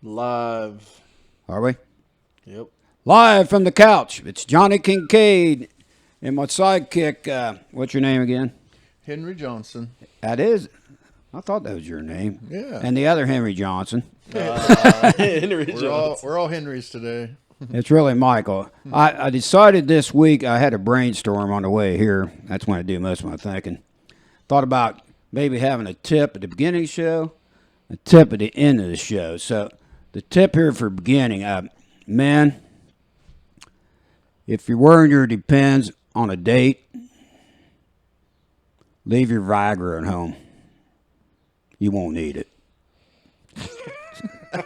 Live. Are we? Yep. Live from the couch. It's Johnny Kinkade and my sidekick. What's your name again? Henry Johnson. That is. I thought that was your name. Yeah. And the other Henry Johnson. Henry Jones. We're all Henrys today. It's really Michael. I decided this week I had a brainstorm on the way here. That's when I do most of my thinking. Thought about maybe having a tip at the beginning of the show, a tip at the end of the show. So the tip here for beginning, men, if you're wearing your Depends on a date, leave your Viagra at home. You won't need it.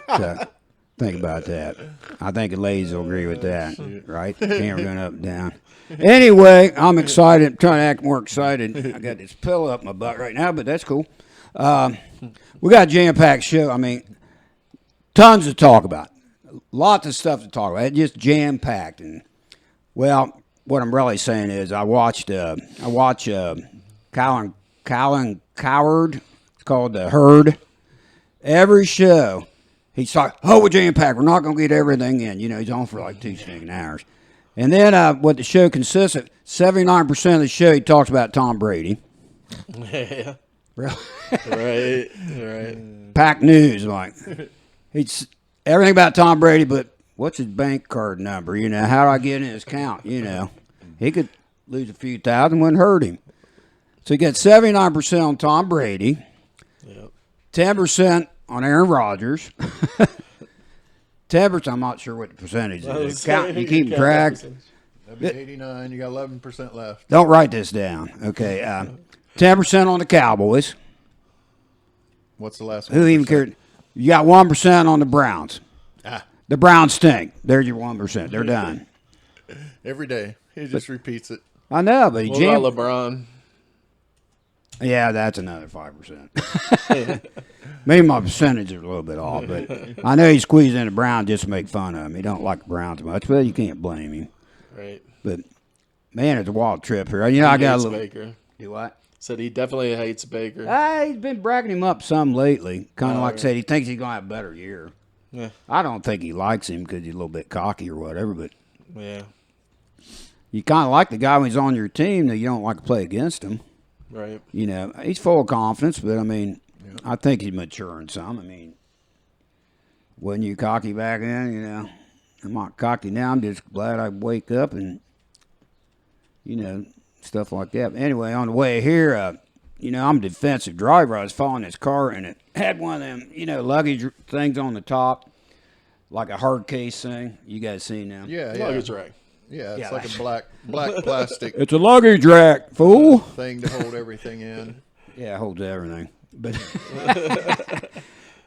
So, think about that. I think the ladies will agree with that, right? Camera going up and down. Anyway, I'm excited. I'm trying to act more excited. I got this pillow up my butt right now, but that's cool. We got a jam-packed show. I mean, tons to talk about. Lots of stuff to talk about. It's just jam-packed. And, well, what I'm really saying is I watch Colin Coward. It's called The Herd. Every show, he's like, we're jam-packed. We're not going to get everything in. You know, he's on for like 2 stinking hours. And then what the show consists of, 79% of the show, he talks about Tom Brady. Yeah. Really? Right. Packed news, like. He's everything about Tom Brady, but what's his bank card number? You know, how do I get in his account? You know, he could lose a few thousand, wouldn't hurt him. So he got 79% on Tom Brady, Yep. 10% on Aaron Rodgers, 10%. I'm not sure what the percentage is. You keep track. That'd be 89. You got 11% left. Don't write this down. Okay, 10% on the Cowboys. What's the last one? Who even cared? You got 1% on the Browns. The Browns stink. There's your 1%. They're done. Every day. He just repeats it. I know, but What about LeBron? Yeah, that's another 5%. Maybe my percentage is a little bit off, but I know he squeezed in the Brown just to make fun of him. He don't like the Browns much, but you can't blame him. Right. But man, it's a wild trip here. You know, I got a little. Baker. Do what? Said he definitely hates Baker. He's been bragging him up some lately. Kind of like I said, he thinks he's gonna have a better year. Yeah. I don't think he likes him because he's a little bit cocky or whatever. But Yeah. you kind of like the guy when he's on your team that you don't like to play against him. Right. You know, he's full of confidence, but I mean, I think he's maturing some. I mean, wasn't you cocky back then? You know, I'm not cocky now. I'm just glad I wake up and, you know, stuff like that. But anyway, on the way here, you know, I'm a defensive driver. I was following this car, and it had one of them, you know, luggage things on the top, like a hard case thing. You guys seen them? Yeah, Luggage rack. Yeah, it's Yeah. like a black plastic It's a luggage rack, fool. thing to hold everything in. Yeah, it holds everything. But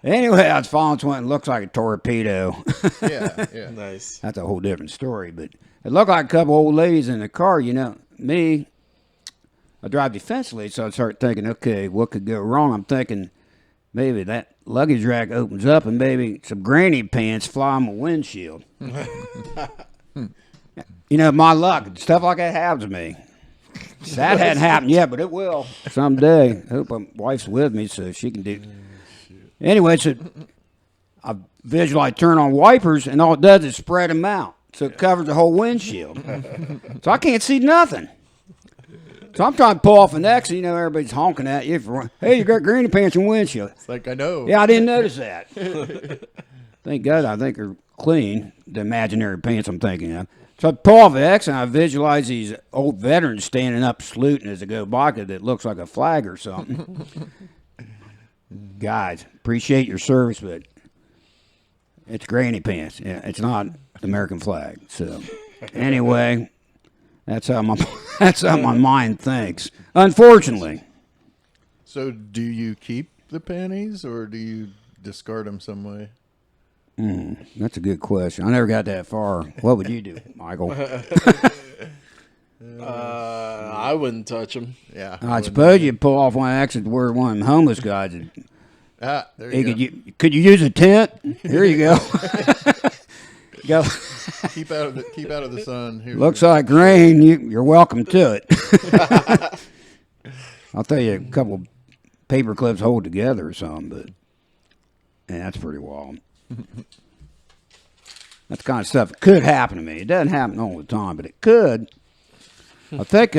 anyway, I was following one that looks like a torpedo. Yeah. Nice. That's a whole different story. But it looked like a couple old ladies in the car. You know, me, I drive defensively, so I start thinking, okay, what could go wrong? I'm thinking maybe that luggage rack opens up and maybe some granny pants fly on my windshield. You know, my luck, stuff like that happens to me. That hadn't happened yet, but it will someday. I hope my wife's with me so she can do. Anyway, so I visualize turn on wipers, and all it does is spread them out, so it covers the whole windshield. So I can't see nothing. So I'm trying to pull off an exit. You know, everybody's honking at you for, hey, you got granny pants and windshield. It's like, I know. Yeah, I didn't notice that. Thank God, I think they're clean, the imaginary pants I'm thinking of. So I pull off the exit, and I visualize these old veterans standing up saluting as they go by that looks like a flag or something. Guys, appreciate your service, but it's granny pants. Yeah, it's not the American flag. So anyway, that's how my mind thinks. Unfortunately. So do you keep the panties or do you discard them some way? That's a good question. I never got that far. What would you do, Michael? I wouldn't touch him. Yeah. I suppose you'd pull off one exit where one of them homeless guys. There Hey, you go. could you use a tent? Here you go. Go. Keep out of the sun. Here Looks like rain. You're welcome to it. I'll tell you, a couple paper clips hold together or something, but yeah, that's pretty wild. That's the kind of stuff that could happen to me. It doesn't happen all the time, but it could. I think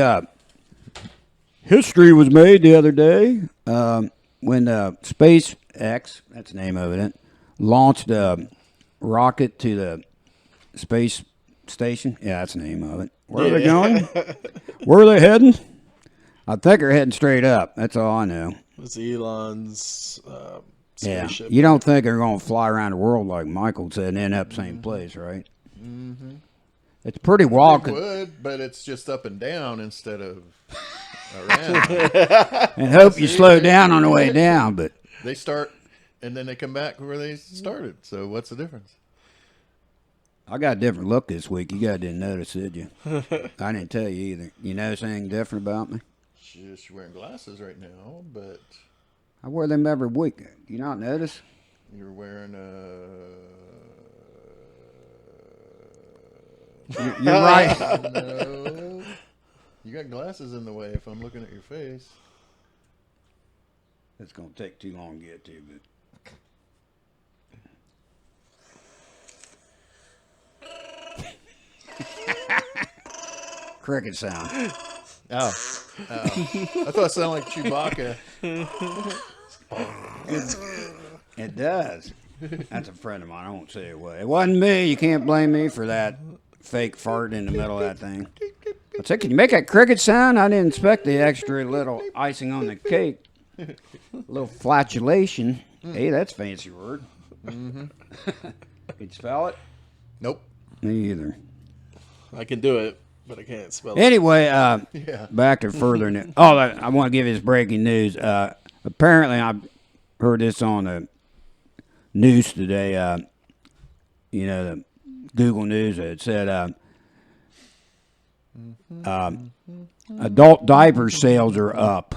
history was made the other day when SpaceX, that's the name of it, launched a rocket to the space station. Yeah, that's the name of it. Where are they going? Where are they heading? I think they're heading straight up. That's all I know. It's Elon's spaceship. You don't think they're going to fly around the world like Michael said and end up same place, right? Mm-hmm. It's pretty wild. They would, but it's just up and down instead of around. And hope you slow down on the way down, but They start, and then they come back where they started. So what's the difference? I got a different look this week. You guys didn't notice, did you? I didn't tell you either. You notice anything different about me? Just wearing glasses right now, but I wear them every week. You not notice? you're wearing You're right. no. You got glasses in the way if I'm looking at your face. It's going to take too long to get to, but. Cricket sound. Oh. I thought it sounded like Chewbacca. It does. That's a friend of mine. I won't say it was. It wasn't me. You can't blame me for that fake fart in the middle of that thing. I said, can you make that cricket sound? I didn't expect the extra little icing on the cake. A little flatulation. Hey, that's a fancy word. Mm-hmm. Can you spell it? Nope. Me either. I can do it, but I can't spell it. Anyway, Yeah. back to further news. Oh, I want to give you this breaking news. Apparently, I heard this on the news today. The Google News. It said adult diaper sales are up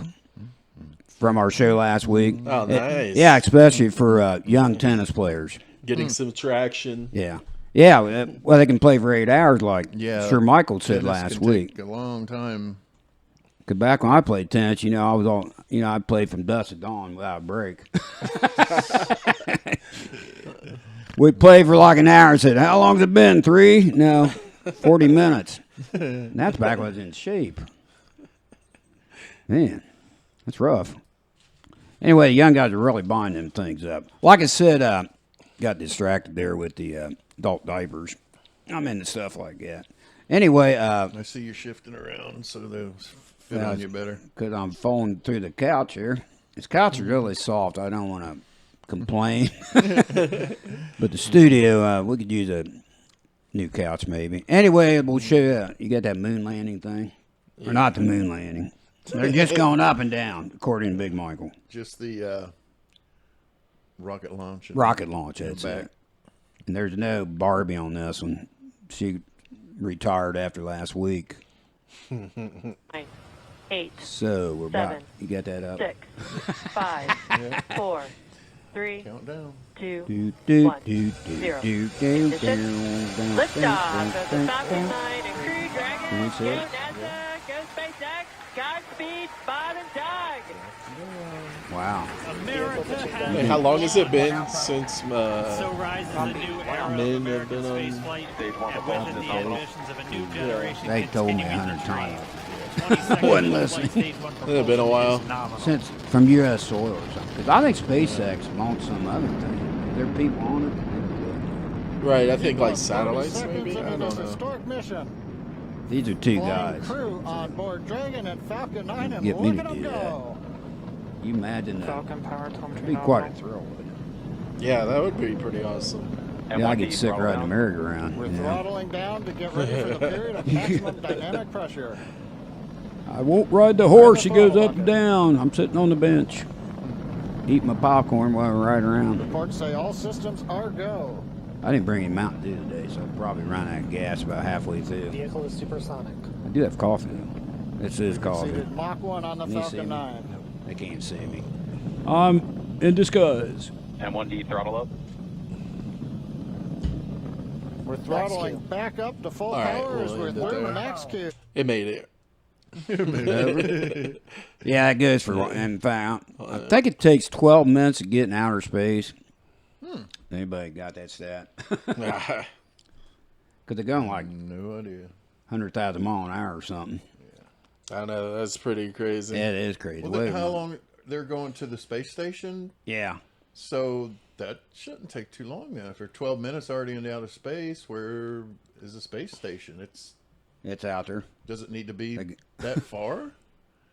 from our show last week. Oh, nice. Yeah, especially for young tennis players. Getting some traction. Yeah. Yeah, well, they can play for 8 hours, like Sir Michael said Tennis last can week. take a long time. Cause back when I played tennis, I was all, I played from dusk to dawn without a break. We'd play for like an hour and said, how long's it been? 3? No, 40 minutes. And that's back when I was in shape. Man, that's rough. Anyway, the young guys are really buying them things up. Like I said, got distracted there with the adult diapers. I'm into stuff like that. Anyway, I see you shifting around so they'll fit on you better. because I'm falling through the couch here. This couch is really soft. I don't want to complain. But the studio, we could use a new couch maybe. Anyway, we'll show you. You got that moon landing thing? Or not the moon landing. They're just going up and down, according to Big Michael. Just the rocket launch. Rocket launch, that's back. it. And there's no Barbie on this one. She retired after last week. 9, 8, So we're about. 7, You got that up? 6, 5, 4, 3, Countdown. 2, Do, do, 1, do, do, 0. do, do, Ignition. down, Liftoff of the down, Falcon down. 9 and Crew Dragon. That's Go it. NASA, go SpaceX, Godspeed, Bob and Doug. Wow. America has Hey, how long has it been since so rises a new era men of have been American on space flight, and with it the ambitions of a new generation. They told me continue 100 to times. train. Wasn't listening. It's been a while. Since from U.S. soil or something. Because I think SpaceX launched some other thing. There are people on it. Right, I think like satellites maybe? I don't know. Historic mission. These are two Flying guys. crew on board Dragon and Falcon 9 and Get me look to at them do go. You imagine that? Falcon power It'd be quite a thrill. Wouldn't Yeah, that would be pretty awesome. it? Yeah, I get sick riding the merry-go-round. We're you know. throttling down to get ready for the period of maximum dynamic pressure. I won't ride the horse. He goes up and down. I'm sitting on the bench, eating my popcorn while I ride around. Reports say all systems are go. I didn't bring any Mountain Dew today, so I'll probably run out of gas about halfway through. Vehicle is supersonic. I do have coffee though. This is coffee. Seated Mach 1 on the Can you see Falcon me? 9. They can't see me. I'm in disguise. M1D throttle up. We're throttling back up to full All right, power as we'll we're end it through the there. max Q. It made it. Yeah, it goes for. In fact, I think it takes 12 minutes to get in outer space. Anybody got that stat? I Because they're going like No idea. 100,000 mile an hour or something. know, that's pretty crazy. Yeah, it is crazy. Well, Wait then a how minute. long they're going to the space station? Yeah. So that shouldn't take too long then. If they're 12 minutes already in outer space, where is the space station? It's out there. Does it need to be Like- that far?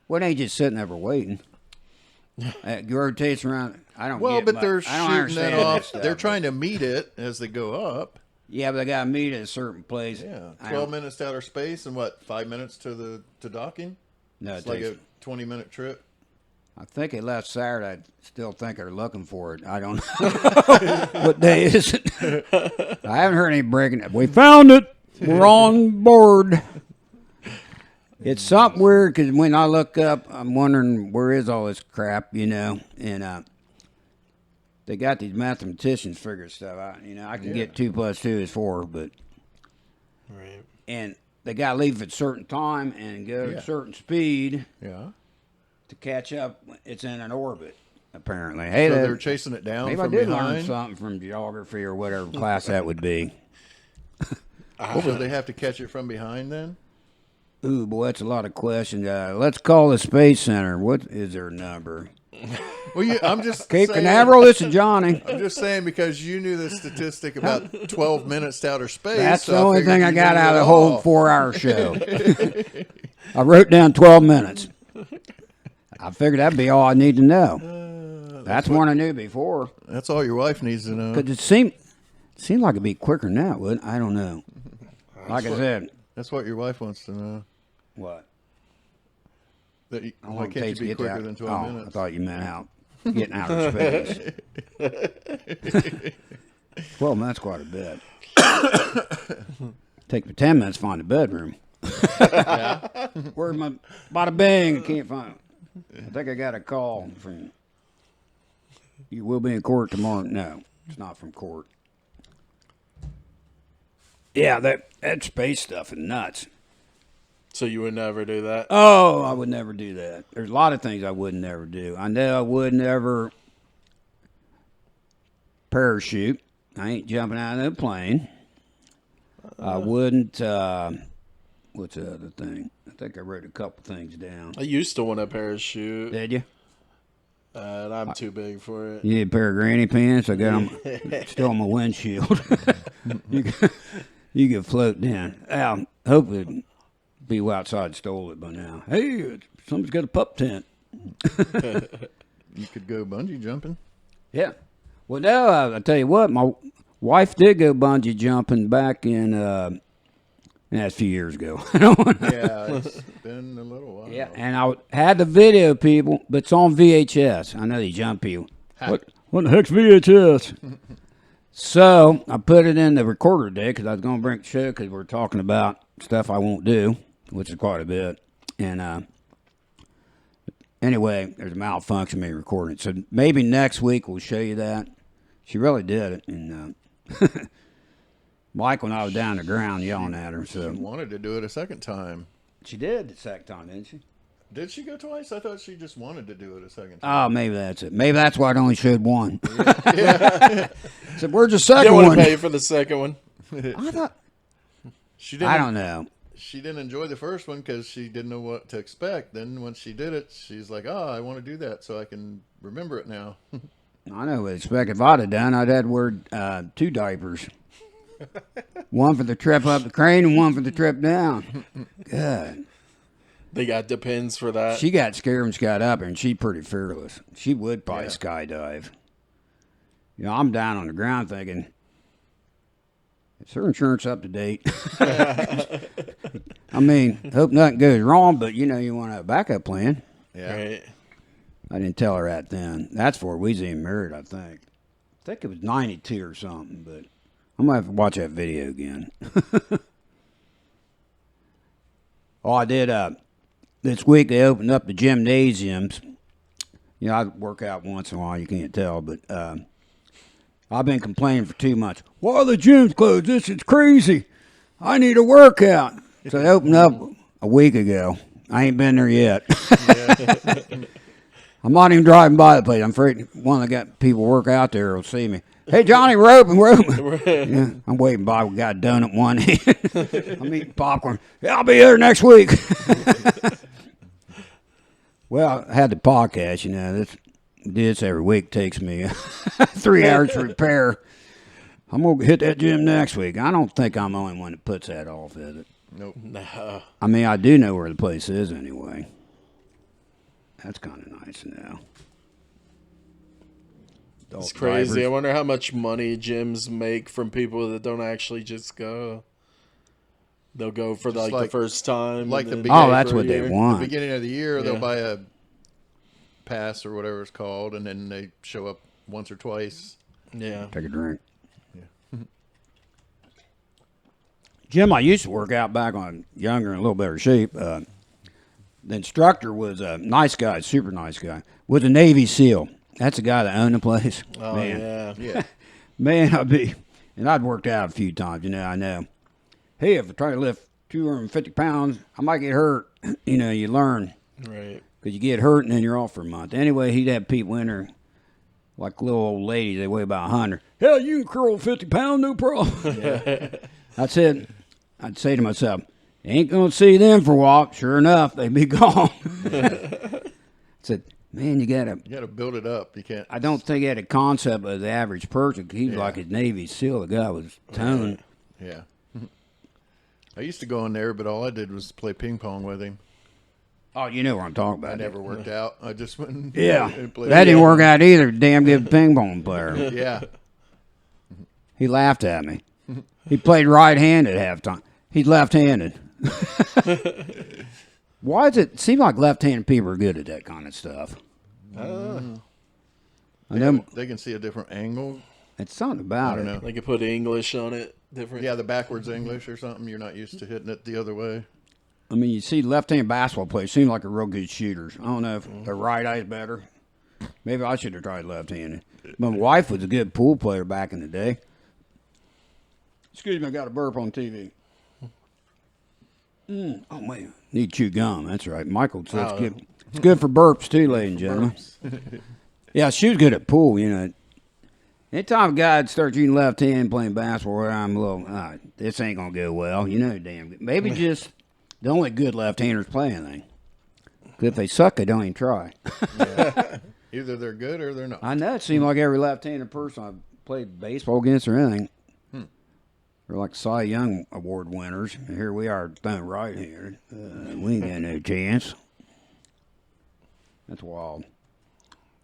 Well, they ain't just sitting there waiting. It rotates around. I don't Well, get but much- they're I don't shooting understand that that off. stuff, They're but- trying to meet it as they go up. Yeah, but they got to meet at a certain place. Yeah, I 12 don't- minutes to outer space and what? 5 minutes to docking. No, It's it like takes- a 20-minute trip. I think it left Saturday. I still think they're looking for it. I don't know. What day is it? I haven't heard any breaking it. We found it. We're on board. It's something weird because when I look up, I'm wondering where is all this crap, and they got these mathematicians figure stuff out. I can get 2 + 2 is 4, but Right. and they got to leave at a certain time and go at Yeah. a certain speed Yeah. to catch up. It's in an orbit, apparently. Hey, So that- they're chasing it down maybe I from did learn behind. something from geography or whatever class that would be. So they have to catch it from behind then? Ooh, boy, that's a lot of questions. Let's call the Space Center. What is their number? Well, I'm just Cape saying, Canaveral, this is Johnny. I'm just saying because you knew the statistic about 12 minutes to outer space. That's so the only figured thing I you got knew out of it the whole all. 4-hour show. I wrote down 12 minutes. I figured that'd be all I need to know. That's one I knew before. That's all your wife needs to know. Because it seemed like it'd be quicker than that, wouldn't it? I don't know. Like I said, That's what your wife wants to know. what? That you, How why long it can't you takes to be get quicker out? than 12 I minutes? thought you meant out getting outer space. 12 minutes quite a bit. Take me 10 minutes to find a bedroom. Where's my bada bing? I can't find it. I think I got a call from. You will be in court tomorrow. No, it's not from court. Yeah, that space stuff is nuts. So you would never do that? Oh, I would never do that. There's a lot of things I would never do. I know I would never parachute. I ain't jumping out of no plane. I wouldn't. What's the other thing? I think I wrote a couple things down. I used to want a parachute, Did you? and I'm too big for it. You need a pair of granny pants? I got them still on my windshield. you can float down. Hopefully, people outside stole it by now. Hey, somebody's got a pup tent. You could go bungee jumping. Yeah. Well, no, I tell you what, my wife did go bungee jumping back in, that's a few years ago. Yeah, it's been a little while. Yeah, and I had the video, people, but it's on VHS. I know these young people. What the heck's VHS? So I put it in the recorder today because I was going to bring the show because we're talking about stuff I won't do, which is quite a bit. And anyway, there's a malfunction in me recording it. So maybe next week we'll show you that. She really did it. And Mike, when I was down on the ground yelling at her. She So wanted to do it a second time. she did the second time, didn't she? Did she go twice? I thought she just wanted to do it a second time. Oh, maybe that's it. Maybe that's why it only showed one. So where's the second Didn't want one? to pay for the second one. I thought. She didn't. I don't know. She didn't enjoy the first one because she didn't know what to expect. Then when she did it, she's like, "Oh, I want to do that so I can remember it now." I know what to expect. If I'd have done, I'd had to wear 2 diapers. One for the trip up the crane and one for the trip down. Good. They got the pins for that. She got scared when she got up there, and she's pretty fearless. She would probably skydive. I'm down on the ground thinking, is her insurance up to date? I mean, hope nothing goes wrong, but you want to have a backup plan. Yeah. Right. I didn't tell her that then. That's before we was even married, I think. I think it was 92 or something, but I'm going to have to watch that video again. I did. This week they opened up the gymnasiums. I work out once in a while. You can't tell, but I've been complaining for 2 months. Why are the gyms closed? This is crazy. I need a workout. So they opened up a week ago. I ain't been there yet. I'm not even driving by the place. I'm afraid one of the people work out there will see me. Hey, Johnny, we're open. Yeah, I'm waiting by. We got a donut in one hand. I'm eating popcorn. Yeah, I'll be there next week. Well, I had the podcast, you know. This every week takes me 3 hours to repair. I'm going to hit that gym next week. I don't think I'm the only one that puts that off, is it? Nope. No. I mean, I do know where the place is anyway. That's kind of nice now. It's Adult crazy. I diapers. wonder how much money gyms make from people that don't actually just go. They'll go for Just the first time. like and the then beginning- Oh, that's for a what they year. want. Beginning of the year, Yeah. they'll buy a pass or whatever it's called, and then they show up once or twice. Yeah. Take a drink. Jim, I used to work out back on younger and a little better shape. The instructor was a nice guy, super nice guy. Was a Navy SEAL. That's the guy that owned the place. Oh, Man. yeah. Yeah. Man, I'd worked out a few times, you know, I know. Hey, if I try to lift 250 pounds, I might get hurt. You know, you learn. Right. Because you get hurt and then you're off for a month. Anyway, he'd have people in there, like little old ladies, they weigh about 100. Hell, you can curl 50 pounds, no problem. I'd say to myself, ain't going to see them for a while. Sure enough, they'd be gone. I said, man, you got to. You got to build it up. You can't. I don't think he had a concept of the average person. He was Yeah. like a Navy SEAL. The guy was toned. Yeah. I used to go in there, but all I did was play ping pong with him. Oh, you know what I'm talking about. I never worked out. I just went and Yeah. and played. That didn't work out either. Damn good ping pong player. Yeah. He laughed at me. He played right-handed half time. He's left-handed. Why does it seem like left-handed people are good at that kind of stuff? I know They can see a different angle. it's something about I don't it. know. They could put English on it. Different. Yeah, the backwards English or something. You're not used to hitting it the other way. I mean, you see left-handed basketball players seem like a real good shooters. I don't know if the right eye's better. Maybe I should have tried left-handed. My wife was a good pool player back in the day. Excuse me, I got a burp on TV. Oh, man. Need to chew gum. That's right. Michael said it's good. It's good for burps, too, ladies and gentlemen. Yeah, she was good at pool, you know. Anytime a guy starts using left hand playing basketball, I'm a little, this ain't going to go well. You know, damn good. Maybe just the only good left-handers play anything. 'Cause if they suck, they don't even try. Either they're good or they're not. I know it seemed like every left-handed person I've played baseball against or anything. They're like Cy Young Award winners. And here we are throwing right-handed. We ain't got no chance. That's wild.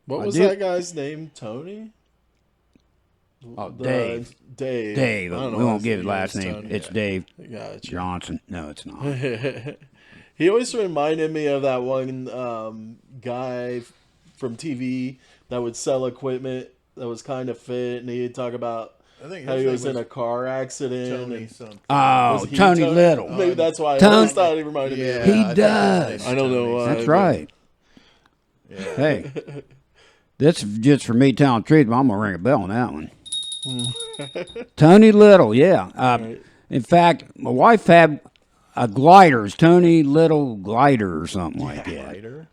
What I was did- that guy's name? Tony? Oh, Dave. Dave. Dave. I don't know We why I won't was give his thinking last it was name. Tony. It's Dave Gotcha. Johnson. No, it's not. He always reminded me of that one guy from TV that would sell equipment that was kind of fit, and he'd talk about I think how his he name was in a car accident. Tony and- something. Oh, Was he Tony Little. Maybe that's why I Tony- always thought he reminded me of Yeah, him. He I think his does. name's I don't know Tony. why. That's but- right. Yeah. Hey, this is just for me telling the truth, but I'm going to ring a bell on that one. Tony Little, yeah. In fact, my wife had a gliders, Tony Little glider or something like that. Lighter.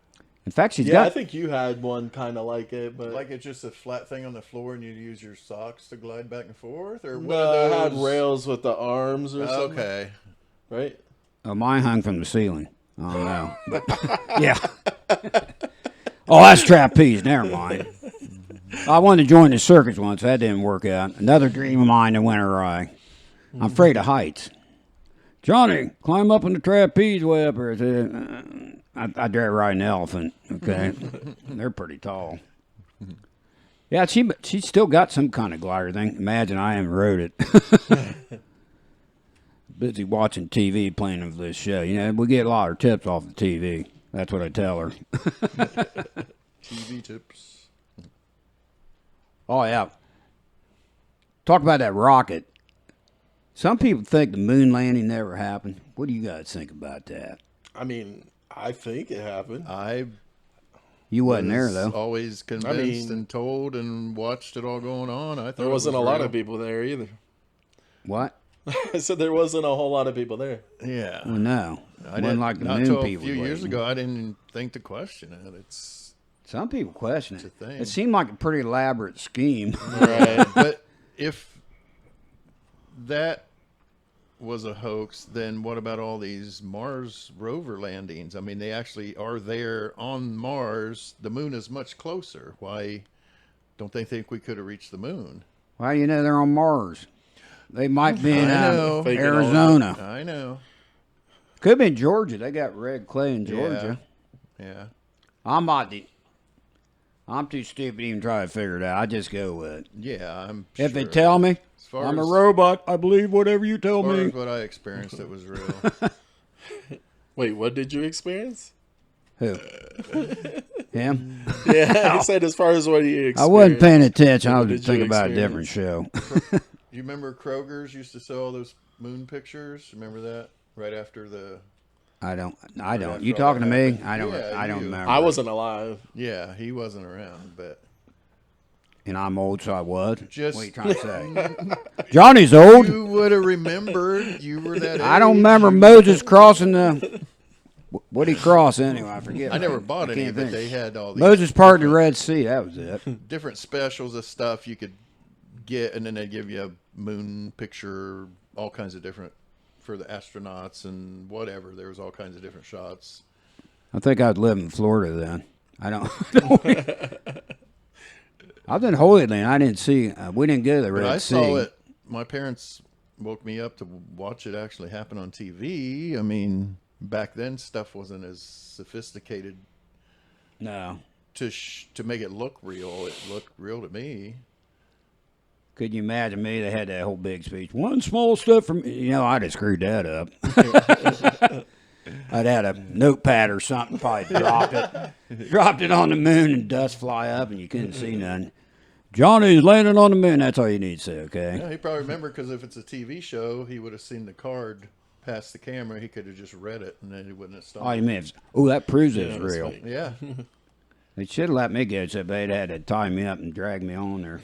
In fact, she's Yeah, I got. think you had one kind of like it, but Like it's just a flat thing on the floor, and you use your socks to glide back and forth, or what no, are it had those? rails with the arms or something, Okay. right? Oh, mine hung from the ceiling. I don't know. But, yeah. Oh, that's trapeze. Never mind. I wanted to join the circus once. That didn't work out. Another dream of mine that went awry. I'm afraid of heights. Johnny, climb up on the trapeze way up here. I said, I dare ride an elephant. Okay, they're pretty tall. Yeah, she still got some kind of glider thing. Imagine I haven't rode it. Busy watching TV, playing of this show. You know, we get a lot of tips off the TV. That's what I tell her. TV tips. Oh yeah. Talk about that rocket. Some people think the moon landing never happened. What do you guys think about that? I mean, I think it happened. I You wasn't there was though. always convinced mean- and told and watched it all going on. I thought There wasn't a lot of people there either. What? I said there wasn't a whole lot of people there. Yeah. Well, no. I Wasn't didn't like the not moon till a people few years waiting. ago. I didn't even think to question it. It's Some people question It's it. a thing. It seemed like a pretty elaborate scheme. Right. But if that was a hoax, then what about all these Mars rover landings? I mean, they actually are there on Mars. The moon is much closer. Why don't they think we could have reached the moon? Well, you know, they're on Mars. They might be in I know. Faking all of Arizona. I know. Could be in Georgia. They got red clay in Georgia. Yeah. I'm too stupid to even try to figure it out. I just go with it. Yeah, I'm If sure. they tell me, As far I'm a as- robot. I believe whatever you tell As far me. as what I experienced, it was real. Wait, what did you experience? Who? Him? Yeah, I said as far as what you experienced. I wasn't paying attention. I What was did you thinking about a different experience? show. You remember Kroger's used to sell all those moon pictures? Remember that? Right after the... I don't. after You all talking to that me? happened. I don't. Yeah, I don't you. remember. I wasn't alive. Yeah, he wasn't around, but... And I'm old, so I was. Just- What are you trying to say? Johnny's old. You would have remembered. You were that I don't age. remember Moses crossing the. What did he cross anyway? I forget. I never bought any, can't but think. they had all these Moses parted the Red Sea. That was it. different specials of stuff you could get, and then they'd give you a moon picture, all kinds of different for the astronauts and whatever. There was all kinds of different shots. I think I'd live in Florida then. I don't. I was in Holy Land. I didn't see. We didn't go to the But Red I Sea. saw it. My parents woke me up to watch it actually happen on TV. I mean, back then stuff wasn't as sophisticated No. to make it look real. It looked real to me. Could you imagine me? They had that whole big speech. One small step from, I'd have screwed that up. I'd had a notepad or something, probably dropped it on the moon and dust fly up and you couldn't see nothing. Johnny's landing on the moon. That's all you need to say, okay? Yeah, he probably remember because if it's a TV show, he would have seen the card pass the camera. He could have just read it and then he wouldn't have stopped. Oh, you mean, that proves it's that's real. fake. Yeah. They should have let me go, so they'd had to tie me up and drag me on there.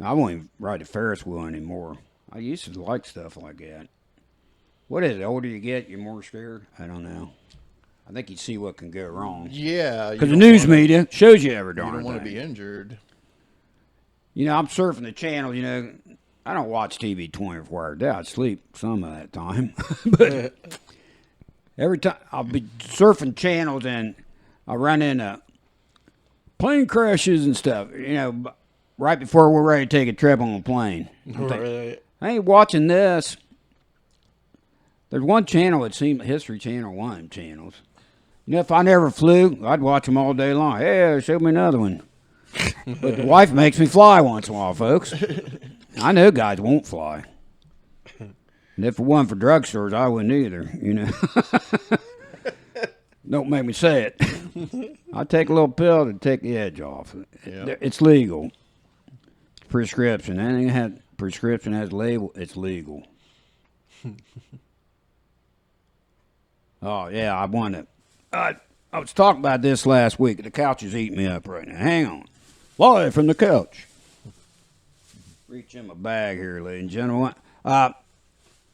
I won't even ride the Ferris wheel anymore. I used to like stuff like that. What is it? The older you get, you're more scared? I don't know. I think you see what can go wrong. Yeah. Because the news media shows you every darn You don't want to thing. be injured. I'm surfing the channel, I don't watch TV 24 hours a day. I sleep some of that time. But every time I'll be surfing channels and I run into plane crashes and stuff, right before we're ready to take a trip on a plane. I'm thinking, Right. I ain't watching this. There's one channel, it seemed, History Channel, one of them channels. If I never flew, I'd watch them all day long. Hey, show me another one. But the wife makes me fly once in a while, folks. I know guys won't fly. And if it wasn't for drugstores, I wouldn't either, Don't make me say it. I take a little pill to take the edge off. Yeah. It's legal. Prescription. Anything that has prescription has label, it's legal. Oh, yeah, I wanted I was talking about this last week. The couch is eating me up right now. Hang on. Live from the couch. Reach in my bag here, ladies and gentlemen.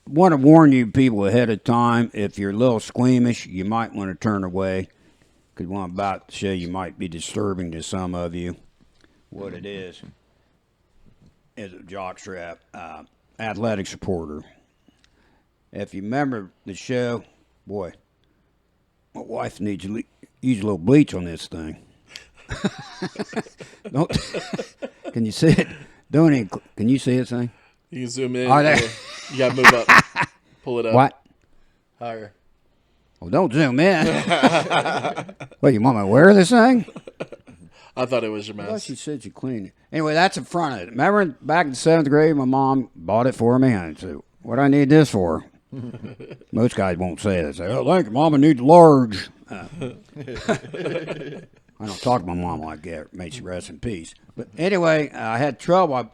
Want to warn you people ahead of time, if you're a little squeamish, you might want to turn away. Because what I'm about to show you might be disturbing to some of you. What it is a jockstrap athletic supporter. If you remember the show, boy, my wife needs to use a little bleach on this thing. Don't. Can you see it? Can you see this thing? You can zoom in. Oh, there. You gotta move up. Pull it up. What? Higher. Well, don't zoom in. What, you want me to wear this thing? I thought it was your I thought mess. she said you cleaned it. Anyway, that's in front of it. Remember back in the 7th grade, my mom bought it for me. I said, what do I need this for? Most guys won't say that. They say, oh, thank you, Mom, I need large. I don't talk to my mom like that. May she rest in peace. But anyway, I had trouble.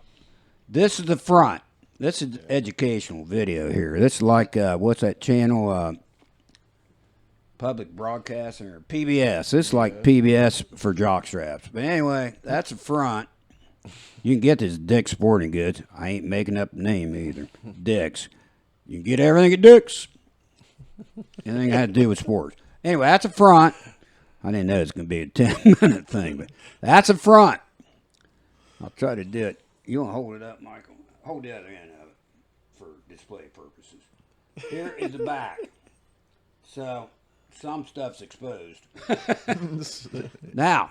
This is the front. This is educational video here. This is like, what's that channel? Public Broadcasting or PBS. This is like PBS for jockstraps. But anyway, that's the front. You can get this Dick's Sporting Goods. I ain't making up the name either. Dick's. You can get everything at Dick's. Anything that had to do with sports. Anyway, that's the front. I didn't know it was going to be a 10-minute thing, but that's a front. I'll try to do it. You want to hold it up, Michael? Hold the other end of it for display purposes. Here is the back. So some stuff's exposed. Now,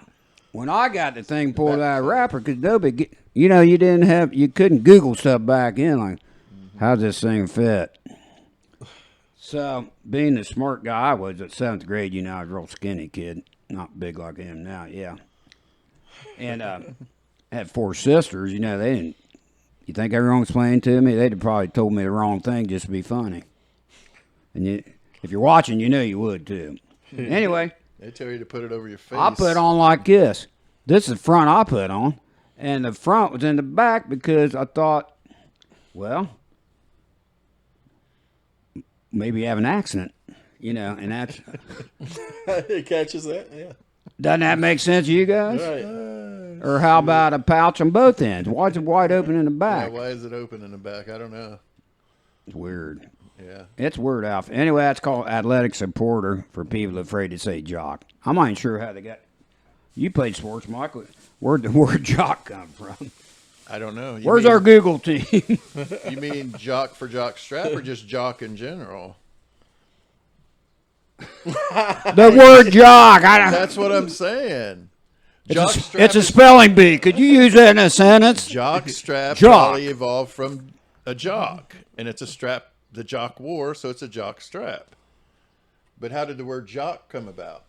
when I got the thing pulled out of the wrapper, because nobody, you couldn't Google stuff back in, like, how's this thing fit? So, being the smart guy I was at 7th grade, I was a real skinny kid. Not big like I am now, yeah. And I had 4 sisters, they didn't, you think everyone was playing to me? They'd have probably told me the wrong thing just to be funny. And if you're watching, you would too. Anyway. They tell you to put it over your face. I put on like this. This is the front I put on. And the front was in the back because I thought, well, maybe you have an accident, and that's... It catches that, yeah. Doesn't that make sense to you guys? Right. Or how about a pouch on both ends? Why is it wide open in the Yeah, back? why is it open in the back? I don't know. It's weird. Yeah. It's weird outfit. Anyway, that's called athletic supporter for people afraid to say jock. I'm not even sure how they got... You played sports, Michael. Where'd the word jock come from? I don't know. Where's our Google team? You mean jock for jock strap or just jock in general? The word jock. That's what I'm saying. Jock strap It's a is- spelling bee. Could you use that in a sentence? Jock strap Jock. probably evolved from a jock, and it's a strap the jock wore, so it's a jock strap. But how did the word jock come about?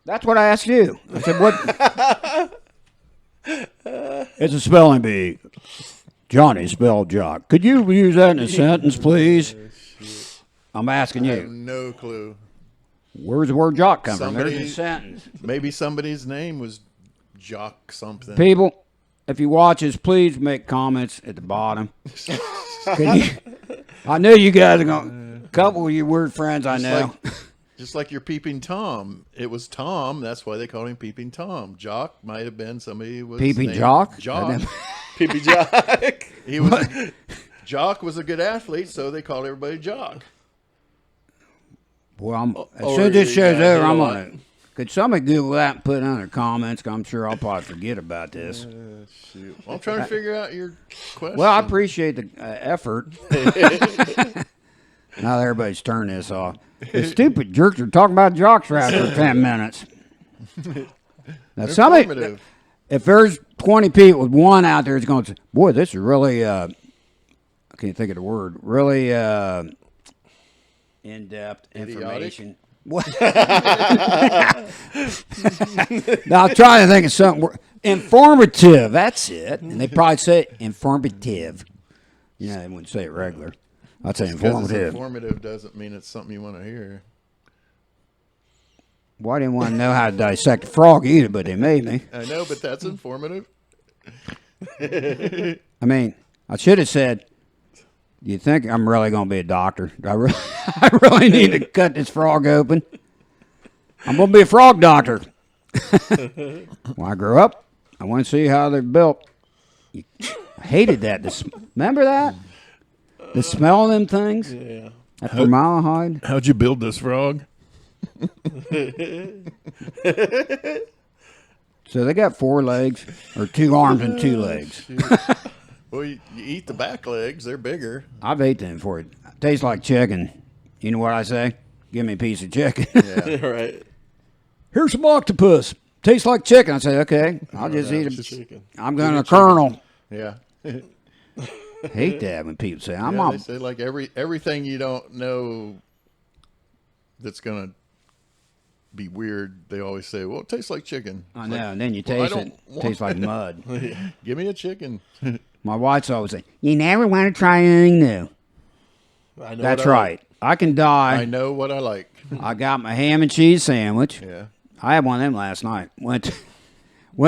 That's what I asked you. I said, what? It's a spelling bee. Johnny spelled jock. Could you use that in a sentence, please? I'm asking I have you. no clue. Where's the word jock come from? There's Somebody- a sentence. Maybe somebody's name was Jock something. People, if you watch us, please make comments at the bottom. I know you guys are going. A couple of you weird friends I know. Just like your Peeping Tom. It was Tom. That's why they called him Peeping Tom. Jock might have been somebody who was Peeping named Jock? Jock. PB Jock. He was. Jock was a good athlete, so they called everybody Jock. Well, as Or soon as this you show's got over, hit I'm a lot. going to. Could somebody Google that and put it in their comments? 'Cause I'm sure I'll probably forget about this. Shoot. Well, I'm trying to figure out your question. Well, I appreciate the effort. Now that everybody's turned this off. The stupid jerks are talking about jockstrap for 10 minutes. Now, somebody, Informative. if there's 20 people with one out there, it's going to say, boy, this is really, I can't think of the word, really in-depth information. What? Now, I'm trying to think of something. Informative, that's it. And they probably say informative. They wouldn't say it regular. I'd say Because it's informative. informative doesn't mean it's something you want to hear. Well, I didn't want to know how to dissect a frog either, but they made me. I know, but that's informative. I mean, I should have said, do you think I'm really going to be a doctor? Do I really need to cut this frog open? I'm going to be a frog doctor. When I grow up, I want to see how they're built. I hated that. Remember that? The smell of them things? Yeah. That formaldehyde? How'd you build this frog? So they got 4 legs, or 2 arms and 2 legs. Well, you eat the back legs; they're bigger. I've ate them for it. Tastes like chicken. You know what I say? Give me a piece of chicken. Yeah. Right. Here's some octopus. Tastes like chicken. I say, okay, I'll just eat It's it. chicken. I'm going to kernel. Yeah. Hate that when people say, I'm Yeah, on. they say like everything you don't know that's gonna be weird. They always say, "Well, it tastes like chicken." I It's know, like, and then you well, I taste don't it. want Tastes like mud. Give me a chicken. My wife's always saying, you never want to try anything new. I know That's what I right. I can die. I know what I like. I got my ham and cheese sandwich. Yeah. I had one of them last night. Went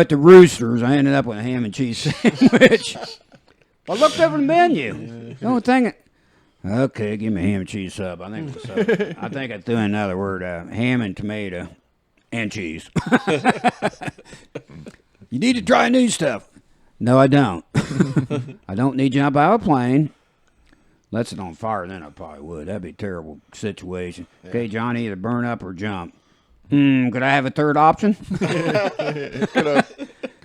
to Roosters. I ended up with a ham and cheese sandwich. I looked over the menu. The only thing. Okay, give me a ham and cheese sub. I think it was sub. I think I threw in another word. Ham and tomato and cheese. You need to try new stuff. No, I don't. I don't need to jump out of a plane. Let's it on fire, then I probably would. That'd be a terrible situation. Okay, Johnny, either burn up or jump. Could I have a third option? Could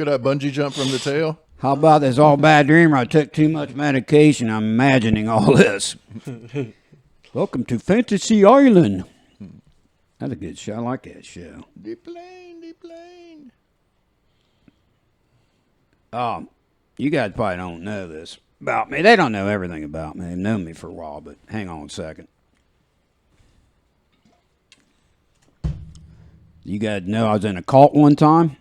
I bungee jump from the tail? How about this all bad dreamer? I took too much medication. I'm imagining all this. Welcome to Fantasy Island. That's a good show. I like that show. The plane, the plane. Oh, you guys probably don't know this about me. They don't know everything about me. They've known me for a while, but hang on a second. You guys know I was in a cult one time?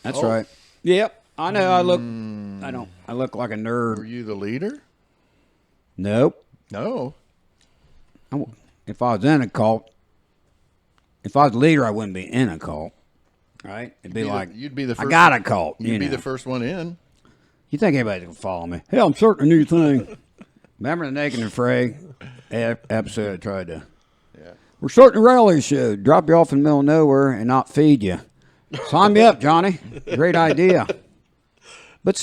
That's right. Yep. I know I look like a Were nerd. you the leader? Nope. No. If I was in a cult, if I was the leader, I wouldn't be in a cult. Right? It'd be like, you'd be the first. I got a cult. You'd you be know. the first one in. You think anybody's going to follow me? Hell, I'm starting a new thing. Remember the Naked and Afraid episode I tried to... Yeah. We're starting a rally show. Drop you off in the middle of nowhere and not feed you. Sign me up, Johnny. Great idea. But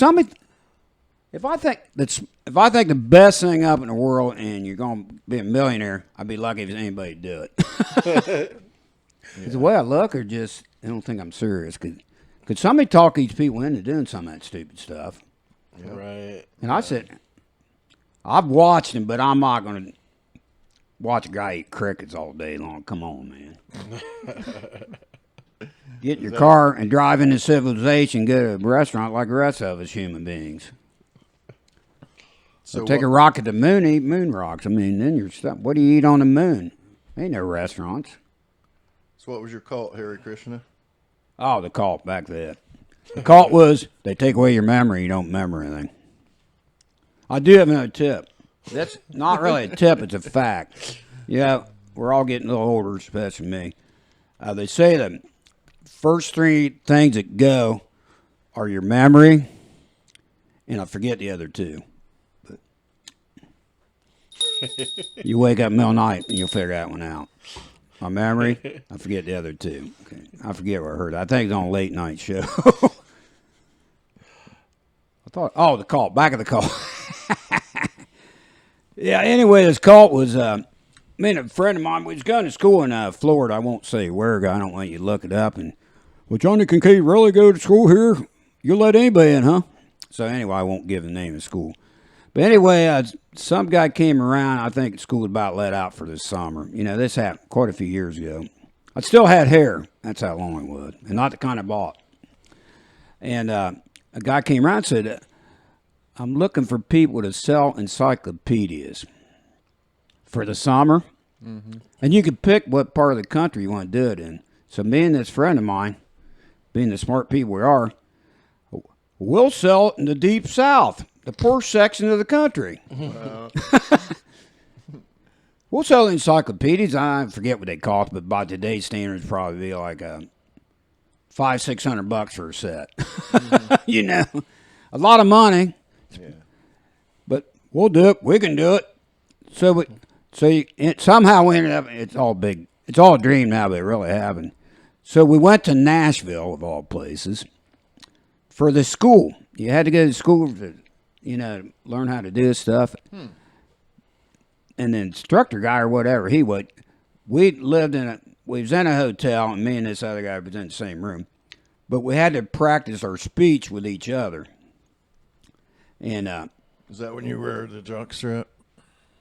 if I think the best thing up in the world and you're going to be a millionaire, I'd be lucky if anybody do it. Is the way I look or just they don't think I'm serious? Could somebody talk these people into doing some of that stupid stuff? Right. And I said, I've watched him, but I'm not going to watch a guy eat crickets all day long. Come on, man. Get in your car and drive into civilization, go to a restaurant like the rest of us human beings. So take a rocket to the moon, eat moon rocks. I mean, then you're stuck. What do you eat on the moon? Ain't no restaurants. So what was your cult, Hare Krishna? Oh, the cult, back then. The cult was they take away your memory, you don't remember anything. I do have another tip. That's not really a tip, it's a fact. Yeah, we're all getting a little older, especially me. They say the first three things that go are your memory, and I forget the other two. But you wake up in the middle of the night and you'll figure that one out. My memory, I forget the other two. Okay. I forget where I heard it. I think it's on a late night show. The cult. Back of the cult. Yeah, anyway, this cult was, a friend of mine, we was going to school in Florida. I won't say where, I don't want you to look it up. And, well, Johnny Kinkade really go to school here? You'll let anybody in, huh? So anyway, I won't give the name of the school. But anyway, some guy came around. I think school was about let out for this summer. You know, this happened quite a few years ago. I still had hair. That's how long it was. And not the kind I bought. And a guy came around and said, I'm looking for people to sell encyclopedias for the summer. Mm-hmm. And you could pick what part of the country you want to do it in. So me and this friend of mine, being the smart people we are, we'll sell it in the deep south, the poor section of the country. We'll sell encyclopedias. I forget what they cost, but by today's standards, probably be like $500-600 for a set. Mm-hmm. You know, a lot of money. Yeah. But we'll do it. We can do it. Somehow we ended up. It's all big. It's all a dream now, but it really happened. So we went to Nashville, of all places, for the school. You had to go to school to, learn how to do this stuff. And the instructor guy or whatever, we was in a hotel, and me and this other guy was in the same room. But we had to practice our speech with each other. And is that when you wear the jock strap?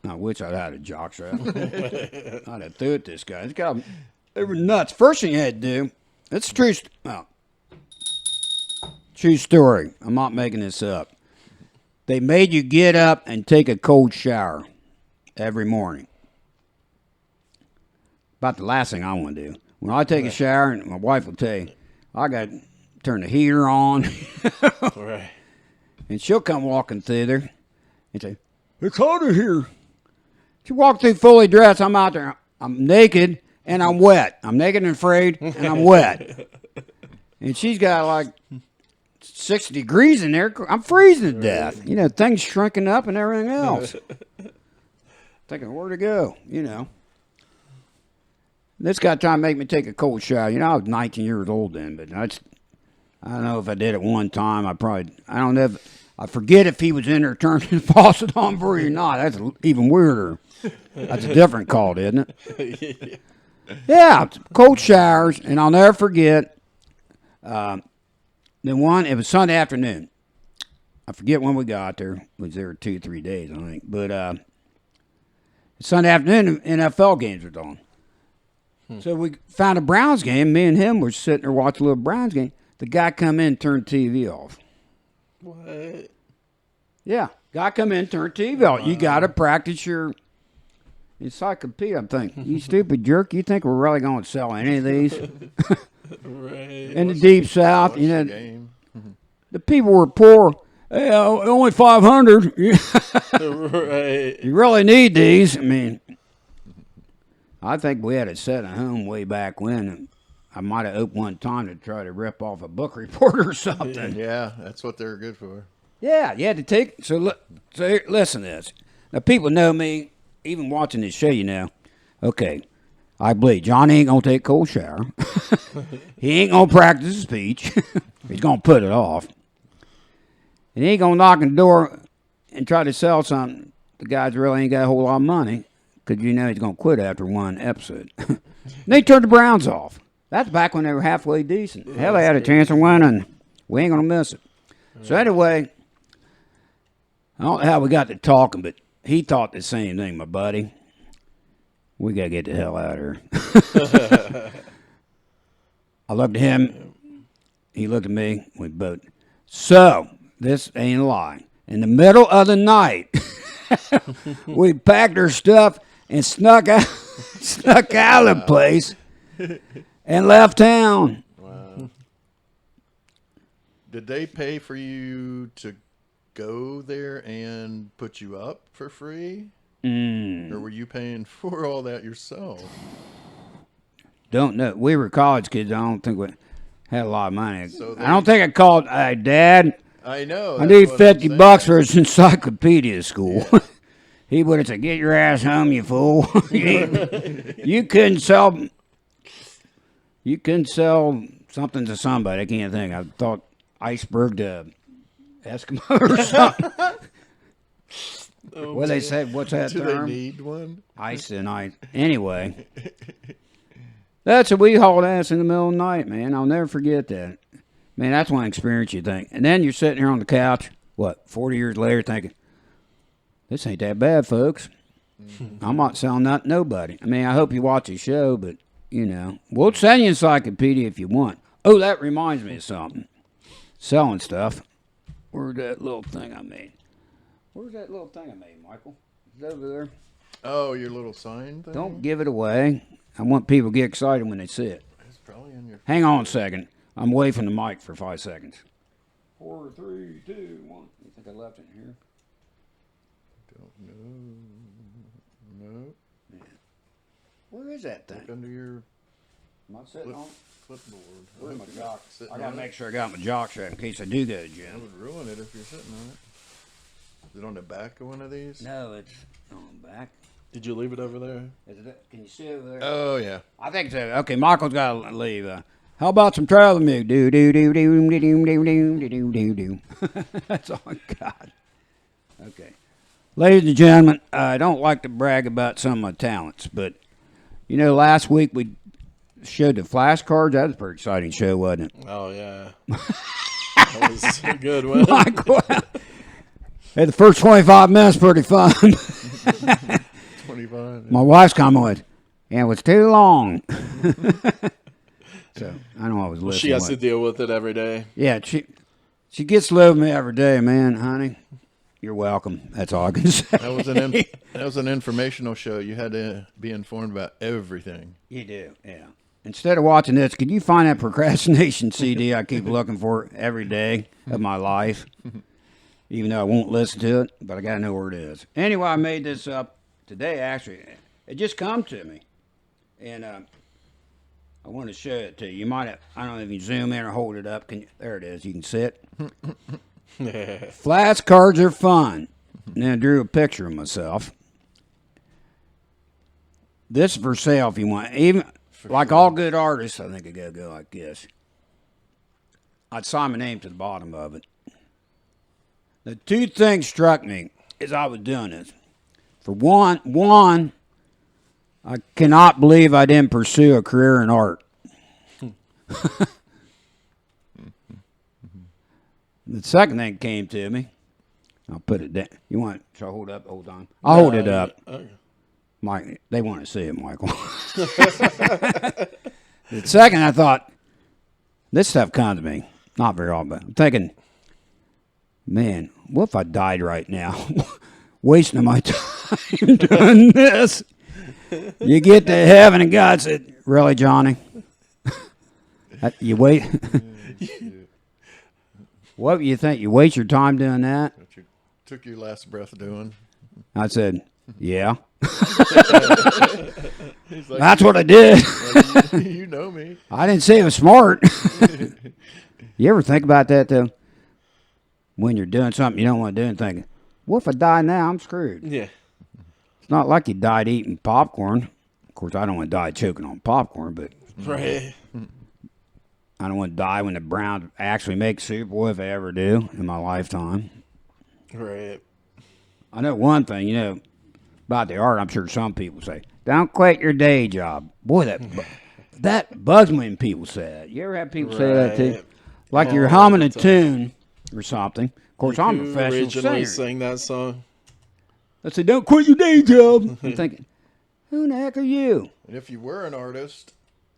I wish I'd had a jock strap. I'd have threw it this guy. They were nuts. First thing you had to do, it's true. True story. I'm not making this up. They made you get up and take a cold shower every morning. About the last thing I want to do. When I take a shower, and my wife will tell you, I got to turn the heater on. Right. And she'll come walking through there and say, it's hot in here. She walked through fully dressed. I'm out there. I'm naked and I'm wet. I'm naked and afraid and I'm wet. And she's got like 60 degrees in there. I'm freezing to death. You know, things shrinking up and everything else. Thinking, where to go, This guy trying to make me take a cold shower. I was 19 years old then, but I don't know if I did it one time. I don't know I forget if he was in there turning the faucet on for you or not. That's even weirder. That's a different call, isn't it? Yeah, cold showers, and I'll never forget. The one, it was Sunday afternoon. I forget when we got there. It was there 2-3 days, I think. But Sunday afternoon, NFL games were on. So we found a Browns game. Me and him were sitting there watching a little Browns game. The guy come in, turned the TV off. What? Yeah, guy come in, turn TV off. You got to practice your encyclopedia. I'm thinking, you stupid jerk. You think we're really going to sell any of these? Right. In the deep south, Watch you the know, game. the people were poor. Hey, only 500. Right. You really need these. I mean, I think we had it set at home way back when. And I might have opened one time to try to rip off a book report or something. Yeah, that's what they're good for. Yeah, you had to take. So listen to this. Now, people know me, even watching this show, you know. Okay, I believe Johnny ain't going to take a cold shower. He ain't going to practice his speech. He's going to put it off. And he ain't going to knock on the door and try to sell something. The guys really ain't got a whole lot of money because you know he's going to quit after one episode. They turned the Browns off. That's back when they were halfway decent. Hell, they had a chance of winning. We ain't going to miss it. So anyway, I don't know how we got to talking, but he thought the same thing, my buddy. We got to get the hell out of here. I looked at him. He looked at me. We both. So, this ain't a lie. In the middle of the night, we packed our stuff and snuck out of the place and left town. Wow. Did they pay for you to go there and put you up for free? Or were you paying for all that yourself? Don't know. We were college kids. I don't think we had a lot of money. So I don't think I called, Dad, I know. I that's need what I'm $50 saying. for his encyclopedia school. He would have said, "Get your ass home, you fool." You couldn't sell something to somebody. I can't think. I thought iceberg to Eskimo or something. What they said, what's that Do term? they need one? Ice and ice. Anyway, that's what we hauled ass in the middle of the night, man. I'll never forget that. Man, that's one experience you think. And then you're sitting here on the couch, 40 years later thinking, this ain't that bad, folks. I'm not selling that to nobody. I mean, I hope you watch the show, but, you know, we'll send you encyclopedia if you want. Oh, that reminds me of something. Selling stuff. Where's that little thing I made? Where's that little thing I made, Michael? Is it over there? Oh, your little sign thing? Don't give it away. I want people to get excited when they see it. It's probably in your... Hang on a second. I'm away from the mic for 5 seconds. 4, 3, 2, 1. You think I left it here? Don't know. No. Yeah. Where is that thing? Look under your Am I sitting on? clipboard. Where's my jock? Sitting I gotta on make it? sure I got my jock strap in case I do go to the That gym. would ruin it if you're sitting on it. Is it on the back of one of these? No, it's on the back. Did you leave it over there? Is it? Can you see it over there? Oh, yeah. I think so. Okay, Michael's got to leave. How about some traveling music? Do do do do do do do do do do do. That's all I got. Okay, ladies and gentlemen, I don't like to brag about some of my talents, but you know, last week we showed the flashcards. That was a pretty exciting show, wasn't it? Oh yeah. That was a good one. Michael, hey, the first 25 minutes pretty fun. 25. My wife's comment was, "Yeah, it was too long." So I know I was listening. She has to deal with it every day. Yeah, she gets to live with me every day, man, honey. You're welcome. That's all I can say. That was an informational show. You had to be informed about everything. You do, yeah. Instead of watching this, could you find that procrastination CD I keep looking for every day of my life? Even though I won't listen to it, but I got to know where it is. Anyway, I made this up today, actually. It just come to me. And I want to show it to you. You might have, I don't know if you zoom in or hold it up. There it is. You can see it. Flashcards are fun. And then I drew a picture of myself. This is for sale if you want. Even like all good artists, I think it gotta go like this. I'd sign my name to the bottom of it. The two things struck me as I was doing this. For one, I cannot believe I didn't pursue a career in art. The second thing came to me. I'll put it down. You want? Shall I hold it up? Hold on. I'll hold it up. Okay. Mike, they want to see it, Michael. The second, I thought, this stuff comes to me. Not very often, but I'm thinking, man, what if I died right now? Wasting my time doing this. You get to heaven and God said, really, Johnny? You wait. What do you think? You waste your time doing that? What you took your last breath doing. I said, yeah. He's like, That's what I did. you know me. I didn't say it was smart. You ever think about that, though? When you're doing something you don't want to do and thinking, what if I die now? I'm screwed. Yeah. It's not like you died eating popcorn. Of course, I don't want to die choking on popcorn, but Right. I don't want to die when the Browns actually make Super Bowl, if I ever do in my lifetime. Right. I know one thing, about the art. I'm sure some people say, "Don't quit your day job." Boy, that bugs me when people say that. You ever have people say that too? Right. Like you're All humming the a time. tune or something. Of course, I'm a Who professional originally singer. sang that song? I say, "Don't quit your day job." I'm thinking, who in the heck are you? And if you were an artist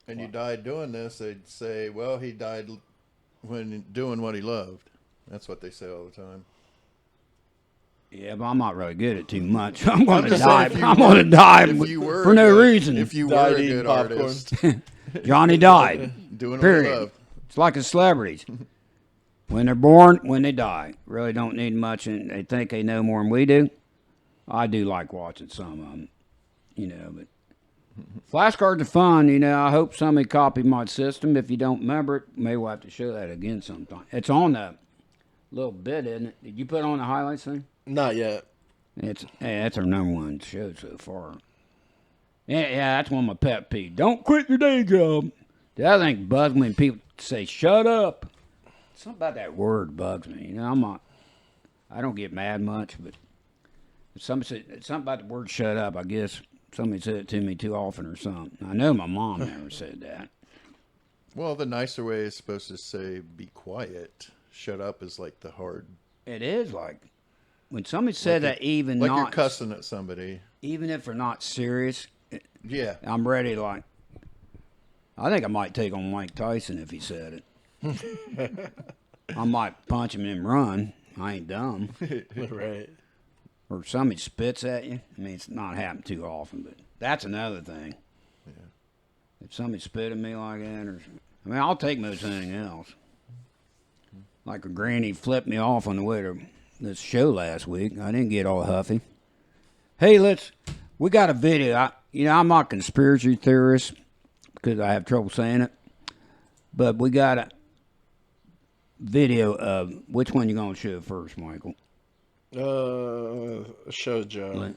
and you died doing this, they'd say, well, he died when doing what he loved. That's what they say all the time. Yeah, but I'm not really good at too much. I'm going to just die. saying, if you I'm going to die If you were for a no good- reason. If you Died were a eating good popcorn. artist, Johnny died. doing what Period. you loved. It's like the celebrities. When they're born, when they die. Really don't need much, and they think they know more than we do. I do like watching some of them, but flashcards are fun, I hope somebody copied my system. If you don't remember it, maybe we'll have to show that again sometime. It's on the little bit, isn't it? Did you put on the highlights thing? Not yet. That's our number one show so far. Yeah, that's one of my pet peeves. Don't quit your day job. The other thing bugs me when people say "shut up." Something about that word bugs me. I don't get mad much, but if somebody said something about the word "shut up," I guess somebody said it to me too often or something. I know my mom never said that. Well, the nicer way is supposed to say "be quiet." Shut up is like the hard. It is like when somebody said that, even Like not you're cussing at somebody. even if they're not serious, Yeah. I'm ready to I think I might take on Mike Tyson if he said it. I might punch him and run. I ain't dumb. Right. Or somebody spits at you. I mean, it's not happened too often, but that's another thing. Yeah. If somebody spit at me like that, I'll take most anything else. Like a granny flipped me off on the way to this show last week. I didn't get all huffy. Hey, we got a video. I'm not a conspiracy theorist because I have trouble saying it, but we got a video of which one you gonna show first, Michael? Show Joe.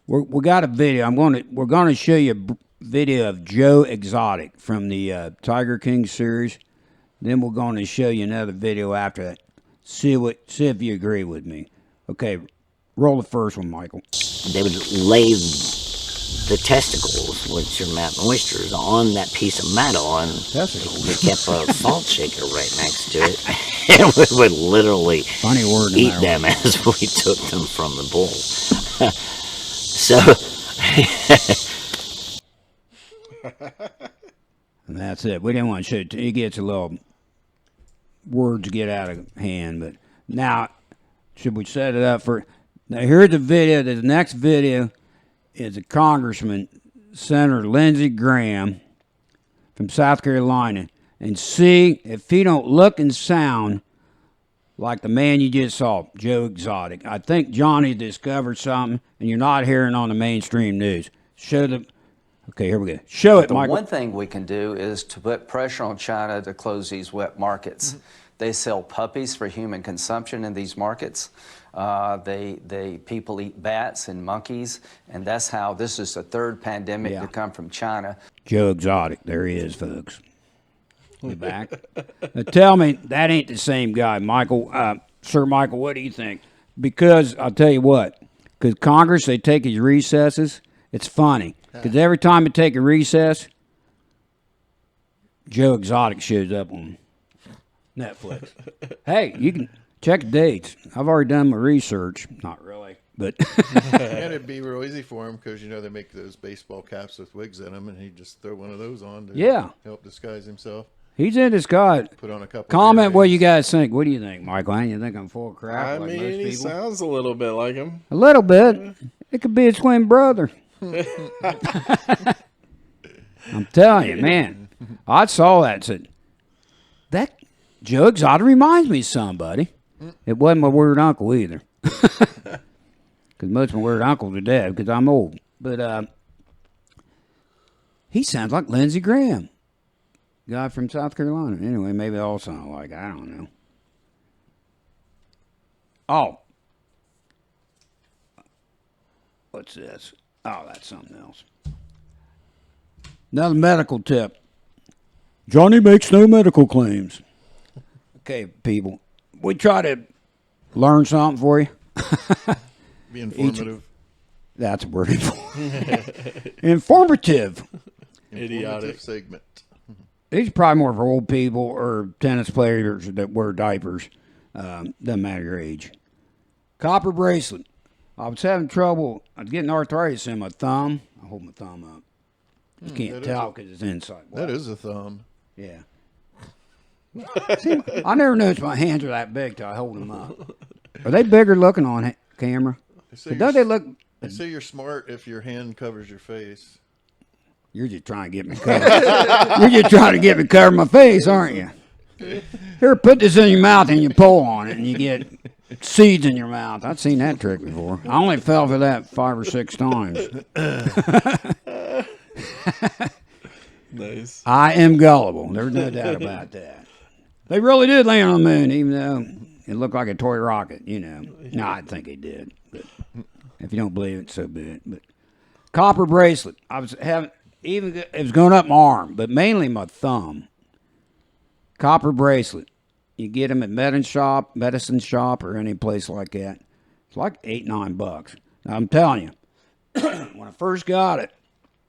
We got a video. We're gonna show you a video of Joe Exotic from the Tiger King series. Then we're going to show you another video after that. See if you agree with me. Okay, roll the first one, Michael. They would lay the testicles, which are oysters, on that piece of metal, and Testicles. they kept a salt shaker right next to it, and we would literally Funny word in eat there. them as we took them from the bowl. So, And that's it. We didn't want to show it. It gets a little words get out of hand, but now should we set it up for? Now here's the video. The next video is a Congressman, Senator Lindsey Graham from South Carolina, and see if he don't look and sound like the man you just saw, Joe Exotic. I think Johnny discovered something, and you're not hearing on the mainstream news. Show the. Okay, here we go. Show it, The Michael. one thing we can do is to put pressure on China to close these wet markets. They sell puppies for human consumption in these markets. People eat bats and monkeys, and that's how this is the third pandemic Yeah. to come from China. Joe Exotic. There he is, folks. We back. Now tell me, that ain't the same guy, Michael. Sir Michael, what do you think? Because I'll tell you what, because Congress, they take his recesses. It's funny. Because every time I take a recess, Joe Exotic shows up on Netflix. Hey, you can check the dates. I've already done my research. Not really, but And it'd be real easy for him because, they make those baseball caps with wigs in them, and he'd just throw one of those on to Yeah. help disguise himself. he's in his God. Put on a couple. Comment what you earrings. guys think. What do you think, Michael? You think I'm full of crap I like mean, most he people? sounds a little bit like him. A little bit. It could be his twin brother. I'm telling you, man. I saw that and said, that Joe Exotic reminds me of somebody. It wasn't my weird uncle either. Because most of my weird uncles are dead because I'm old. But he sounds like Lindsey Graham. Guy from South Carolina. Anyway, maybe they all sound like, I don't know. Oh. What's this? Oh, that's something else. Another medical tip. Johnny makes no medical claims. Okay, people. We try to learn something for you. Be informative. That's a word. Informative. Idiotic. Segment. These are probably more for old people or tennis players that wear diapers. Doesn't matter your age. Copper bracelet. I was having trouble. I was getting arthritis in my thumb. I hold my thumb up. You can't tell because it's inside. That is a thumb. Yeah. See, I never noticed my hands are that big till I hold them up. Are they bigger looking on camera? Don't they look? They say you're smart if your hand covers your face. You're just trying to get me covered. You're just trying to get me cover my face, aren't you? Here, put this in your mouth and you pull on it and you get seeds in your mouth. I've seen that trick before. I only fell for that 5 or 6 times. Nice. I am gullible. There's no doubt about that. They really did land on the moon, even though it looked like a toy rocket, No, I think they did. But if you don't believe it, so be it. But copper bracelet. I was having it was going up my arm, but mainly my thumb. Copper bracelet. You get them at medicine shop, or any place like that. It's like $8-9. Now, I'm telling you, when I first got it,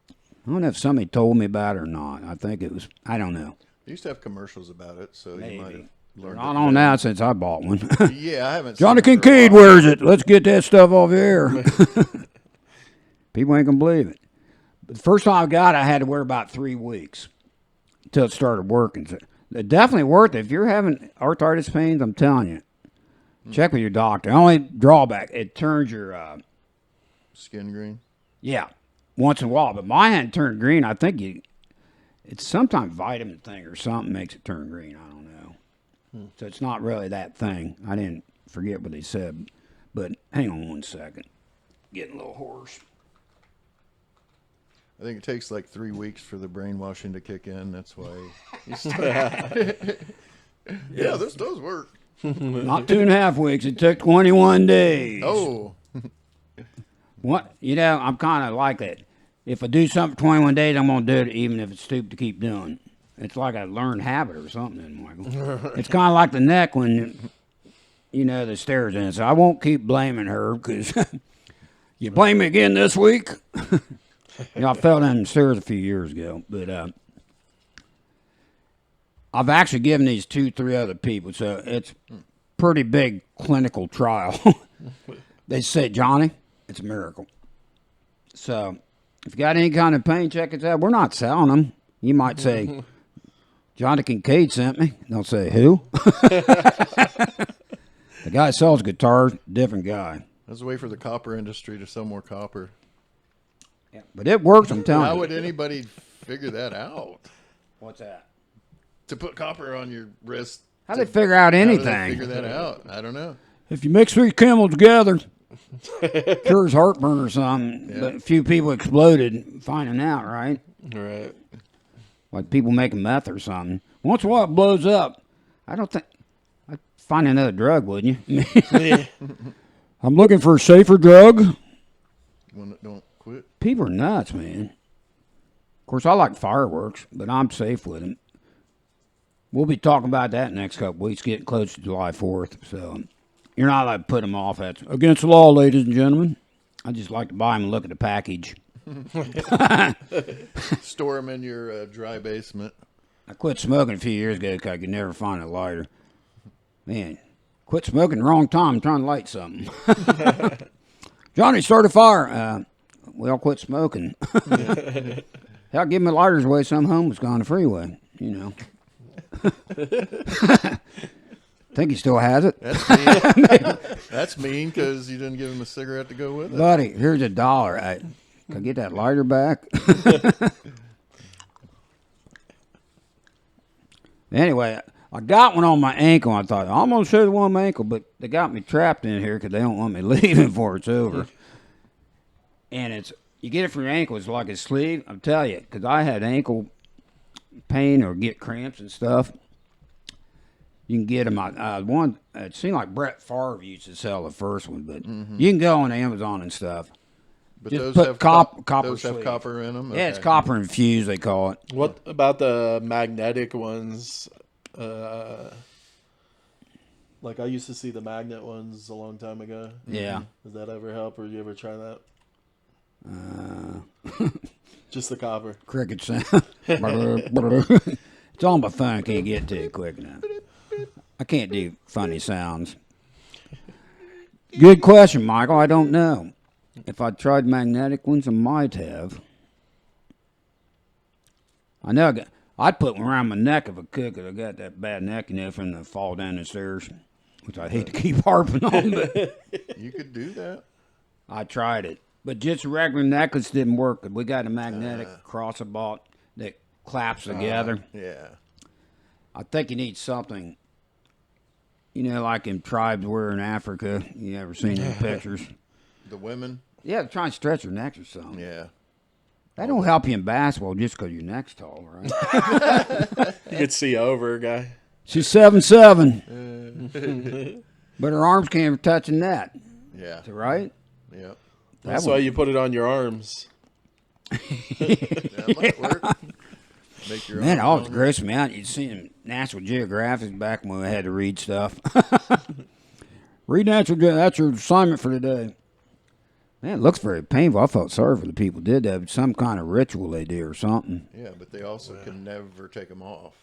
I don't know if somebody told me about it or not. I think it was, I don't know. They used to have commercials about it, so you might have learned. Not on that since I bought one. Yeah, I haven't. Johnny seen it for a Kinkade while. wears it. Let's get that stuff off the air. People ain't gonna believe it. But the first time I got it, I had to wear about 3 weeks until it started working. So it definitely worth it. If you're having arthritis pains, I'm telling you, check with your doctor. Only drawback, it turns your Skin green. yeah, once in a while. But mine hadn't turned green. I think it's sometimes vitamin thing or something makes it turn green. I don't know. So it's not really that thing. I didn't forget what they said. But hang on one second. Getting a little hoarse. I think it takes like 3 weeks for the brainwashing to kick in. That's why. Yeah, this does work. Not 2.5 weeks. It took 21 days. Oh, What? I'm kind of like that. If I do something for 21 days, I'm going to do it even if it's stupid to keep doing. It's like a learned habit or something, Michael. It's kind of like the neck when, the stairs in. So I won't keep blaming her because you blame me again this week. I fell down the stairs a few years ago. But I've actually given these 2-3 other people. So it's pretty big clinical trial. They said, Johnny, it's a miracle. So if you got any kind of pain, check it out. We're not selling them. You might say, Johnny Kinkade sent me. They'll say, who? The guy sells guitars, different guy. let's wait for the copper industry to sell more copper. Yeah, but it works, I'm telling How you. would anybody figure that out? What's that? To put copper on your wrist. How they figure out How do they anything? figure that out? I don't know. If you mix 3 camels together, cures heartburn or something. Yeah. But a few people exploded finding out, right? Right. Like people making meth or something. Once in a while it blows up. I don't think... I'd find another drug, wouldn't you? I'm looking for a safer drug. One that don't quit. People are nuts, man. Of course, I like fireworks, but I'm safe with them. We'll be talking about that next couple weeks, getting close to July 4th. So you're not allowed to put them off. That's against the law, ladies and gentlemen. I just like to buy them and look at the package. Store them in your dry basement. I quit smoking a few years ago because I could never find a lighter. Man, quit smoking the wrong time. I'm trying to light something. Johnny, start a fire. We all quit smoking. Hell, give me lighters away. Some homeless on the freeway, you know. Think he still has it. That's mean. That's mean because you didn't give him a cigarette to go with it. Buddy, here's $1. Can I get that lighter back? Anyway, I got one on my ankle. I thought, I'm going to show the one on my ankle, but they got me trapped in here because they don't want me leaving before it's over. And you get it from your ankle, it's like a sleeve. I'll tell you, because I had ankle pain or get cramps and stuff. You can get them. One, it seemed like Brett Favre used to sell the first one, but you can go on Amazon and stuff. But Just those put have copper Those have sleeve. copper in them. Yeah, it's copper infused, they call it. What about the magnetic ones? Like I used to see the magnet ones a long time ago. Yeah. Does that ever help, or you ever try that? Just the copper. Cricket sound. It's on my phone. I can't get to it quick enough. I can't do funny sounds. Good question, Michael. I don't know. If I tried magnetic ones, I might have. I know I'd put one around my neck if I could, because I got that bad neck, you know, from the fall down the stairs, which I hate to keep harping on, but You could do that. I tried it. But just a regular necklace didn't work. We got a magnetic cross I bought that claps together. Yeah. I think you need something, you know, like in tribes wear in Africa. You ever seen the pictures? The women. Yeah, try and stretch your neck or something. Yeah. That don't help you in basketball just because your neck's tall, right? You could see over, guy. She's 7'7", but her arms can't touch the net, Yeah. right? Yep. That's why you put it on your arms. That might work. Make your Man, it arms always longer. grossed me out. You'd see in National Geographic back when we had to read stuff. Read National Geographic. That's your assignment for today. Man, it looks very painful. I felt sorry for the people who did that. But some kind of ritual they do or something. Yeah, but they also can never take them off.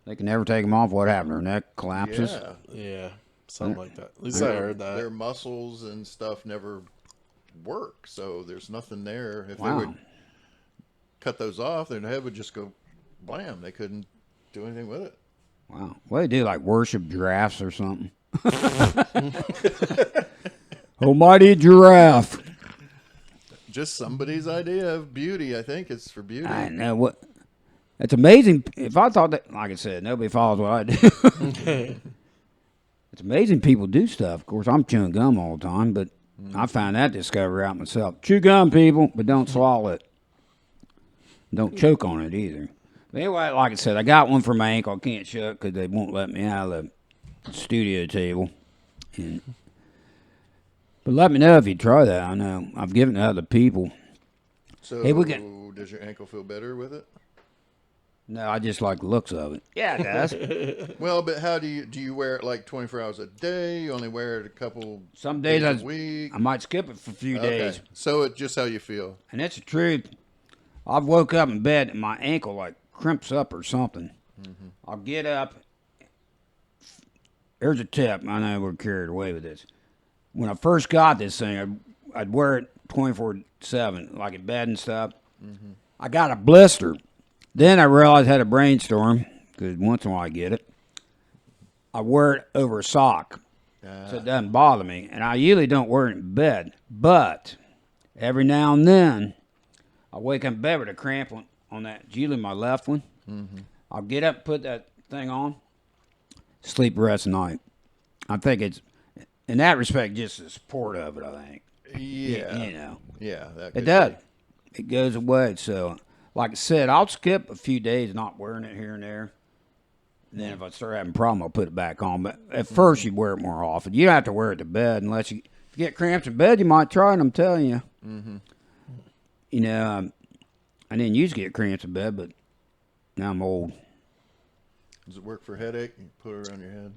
They can never take them off. What happened? Their neck collapses. Yeah. Yeah, something like that. At least I heard that. Their muscles and stuff never work, so there's nothing there. If Wow. they would cut those off, their head would just go blam. They couldn't do anything with it. Wow. What do they do? Like worship giraffes or something? Almighty giraffe. Just somebody's idea of beauty. I think it's for beauty. I know what. It's amazing. If I thought that, like I said, nobody follows what I do. It's amazing people do stuff. Of course, I'm chewing gum all the time, but I found that discovery out myself. Chew gum, people, but don't swallow it. Don't choke on it either. But anyway, like I said, I got one for my ankle. I can't show it because they won't let me out of the studio table. But let me know if you try that. I know I've given it to other people. So, Hey, we got- does your ankle feel better with it? No, I just like the looks of it. Yeah, it does. Well, but how do you wear it like 24 hours a day? You only wear it a couple Some days a week? I might skip it for a few days. So it's just how you feel. And that's the truth. I've woke up in bed and my ankle like crimps up or something. I'll get up. Here's a tip. I know we're carried away with this. When I first got this thing, I'd wear it 24/7, like in bed and stuff. I got a blister. Then I realized I had a brainstorm, because once in a while I get it. I wear it over a sock, so it doesn't bother me. And I usually don't wear it in bed, but every now and then, I wake up in bed with a cramp on that, it's usually my left one. I'll get up, put that thing on, sleep the rest of the night. I think it's, in that respect, just the support of it, I think. Yeah. You know. Yeah. That It could does. be. It goes away. So, like I said, I'll skip a few days not wearing it here and there. And then if I start having a problem, I'll put it back on. But at first, you wear it more often. You don't have to wear it to bed unless if you get cramps in bed, you might try it, I'm telling you. You know, I didn't used to get cramps in bed, but now I'm old. Does it work for headache? You put it around your head.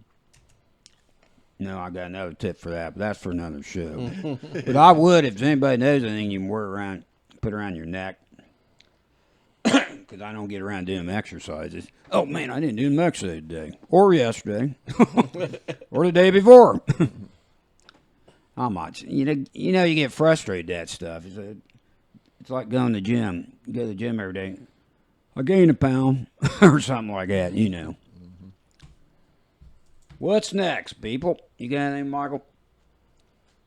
No, I got another tip for that, but that's for another show. But I would, if anybody knows anything you can wear around, put around your neck. Because I don't get around doing exercises. Oh, man, I didn't do them exercise today. Or yesterday. Or the day before. How much? You know, you get frustrated at that stuff. It's like going to the gym. You go to the gym every day. I gained a pound. Or something like that, you know. What's next, people? You got anything, Michael?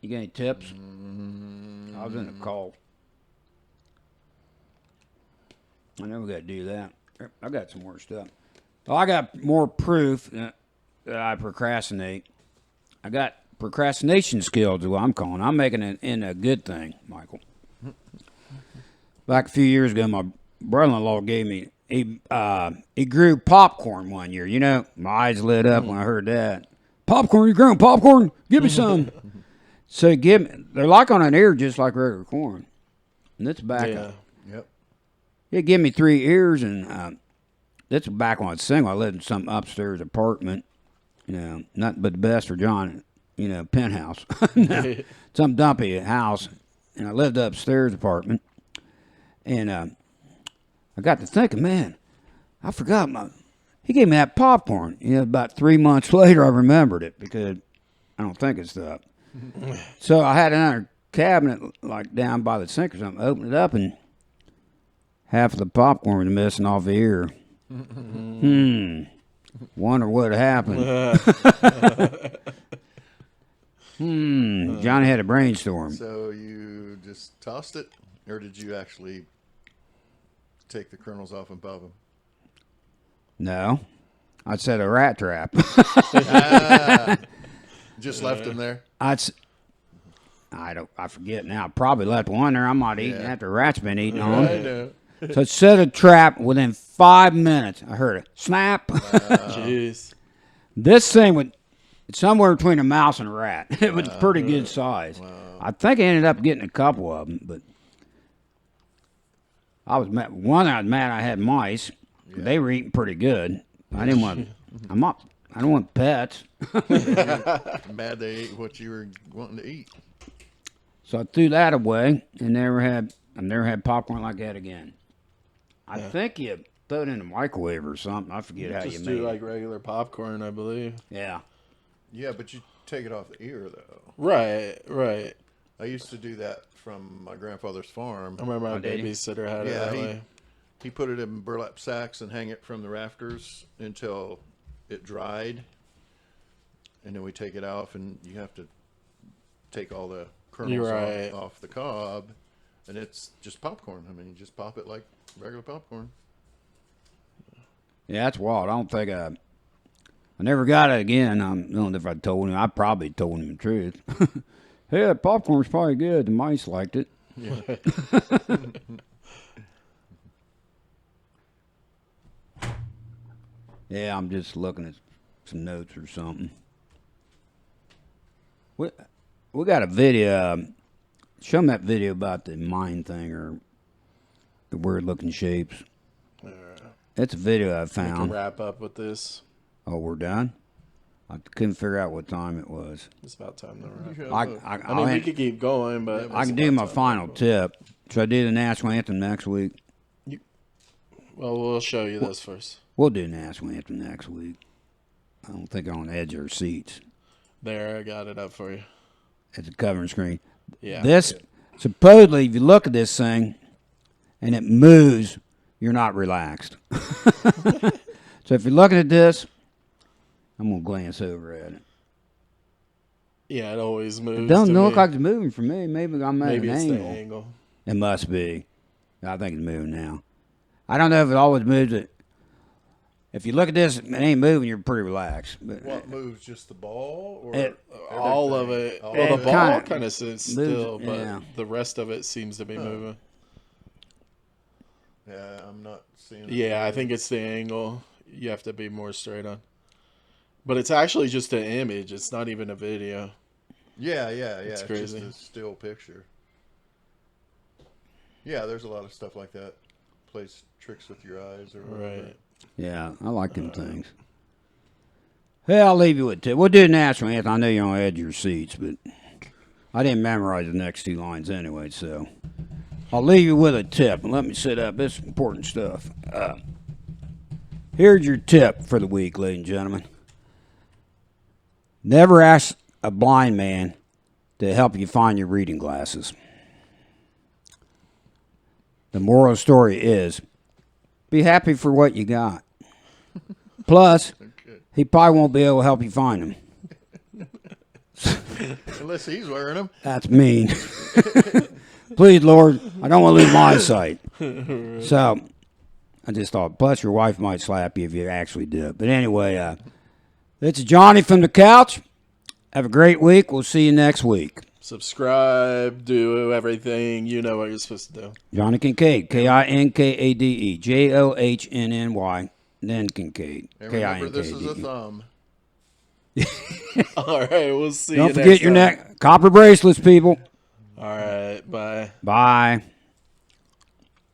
You got any tips? I was in a call. I know we got to do that. I got some more stuff. Well, I got more proof that I procrastinate. I got procrastination skills, is what I'm calling it. I'm making it in a good thing, Michael. Back a few years ago, my brother-in-law gave me, he grew popcorn one year. You know, my eyes lit up when I heard that. Popcorn, you growing popcorn? Give me some. So they're like on an ear just like regular corn. And it's back up. Yep. It gave me 3 ears, and that's back when I was single. I lived in some upstairs apartment, you know, nothing but the best for John, you know, penthouse. No, some dumpy house, and I lived upstairs apartment. And I got to thinking, man, I forgot he gave me that popcorn. You know, about 3 months later, I remembered it because I don't think it's up. So I had another cabinet, like down by the sink or something, opened it up, and half of the popcorn was missing off the ear. Wonder what happened. Johnny had a brainstorm. So you just tossed it, or did you actually take the kernels off and pop them? No. I'd set a rat trap. Just left them there? I forget now. Probably left one there. I'm not eating after the rat's been eating on. I know. So I set a trap. Within 5 minutes, I heard a snap. Jeez. This thing it's somewhere between a mouse and a rat. It was pretty good size. I think I ended up getting a couple of them, but I was mad. One, I was mad I had mice. Yeah. They were eating pretty good. I didn't want. I don't want pets. Mad they ate what you were wanting to eat. So I threw that away and I never had popcorn like that again. I think you throw it in the microwave or something. I forget how you Just made do it. like regular popcorn, I believe. Yeah. Yeah, but you take it off the ear, though. Right. I used to do that from my grandfather's farm. I remember my did you? babysitter had it that way. He put it in burlap sacks and hang it from the rafters until it dried. And then we take it off, and you have to take all the kernels off the cob. And it's just popcorn. I mean, you just pop it like regular popcorn. Yeah, that's wild. I don't think I never got it again. I don't know if I told him. I probably told him the truth. Hey, that popcorn's probably good. The mice liked it. Yeah. Yeah, I'm just looking at some notes or something. We got a video. Show them that video about the mine thing or the weird-looking shapes. It's a video I We can found. wrap up with this. Oh, we're done? I couldn't figure out what time it was. It's about time to wrap. I I mean, we could keep going, but I can do my final tip. Should I do the national anthem next week? Well, we'll show you this first. We'll do national anthem next week. I don't think I'm on the edge of our seats. There, I got it up for you. It's a covering screen. Yeah. This, supposedly, if you look at this thing and it moves, you're not relaxed. So if you're looking at this, I'm going to glance over at it. Yeah, it always moves. It doesn't to look me. like it's moving for me. Maybe I'm at Maybe an it's angle. the angle. It must be. I think it's moving now. I don't know if it always moves. If you look at this, it ain't moving. You're pretty relaxed. But What moves? Just the ball, or All of everything? it. All Well, of the it? ball Kinda kind of sits moves, still, but yeah. the rest of it seems to be moving. Yeah, I'm not seeing. it. Yeah, I think it's the angle. You have to be more straight on. But it's actually just an image. It's not even a video. Yeah. It's crazy. just a still picture. Yeah, there's a lot of stuff like that. Plays tricks with your eyes or whatever. Right. yeah, I like them things. Hey, I'll leave you with it. We'll do the national anthem. I know you're on the edge of your seats, but I didn't memorize the next 2 lines anyway, so. I'll leave you with a tip, and let me sit up. This is important stuff. Here's your tip for the week, ladies and gentlemen. Never ask a blind man to help you find your reading glasses. The moral of the story is, be happy for what you got. Plus, he probably won't be able to help you find them. Unless he's wearing them. That's mean. Please, Lord, I don't want to lose my sight. So, I just thought, plus your wife might slap you if you actually did. But anyway, it's Johnny from the couch. Have a great week. We'll see you next week. Subscribe, do everything. You know what you're supposed to do. Johnny Kinkade, Kinkade, Johnnny, then Kinkade, And remember, this is a Kinkade. thumb. All right, we'll see Don't you forget next your time. copper bracelets, people. All right, bye. Bye.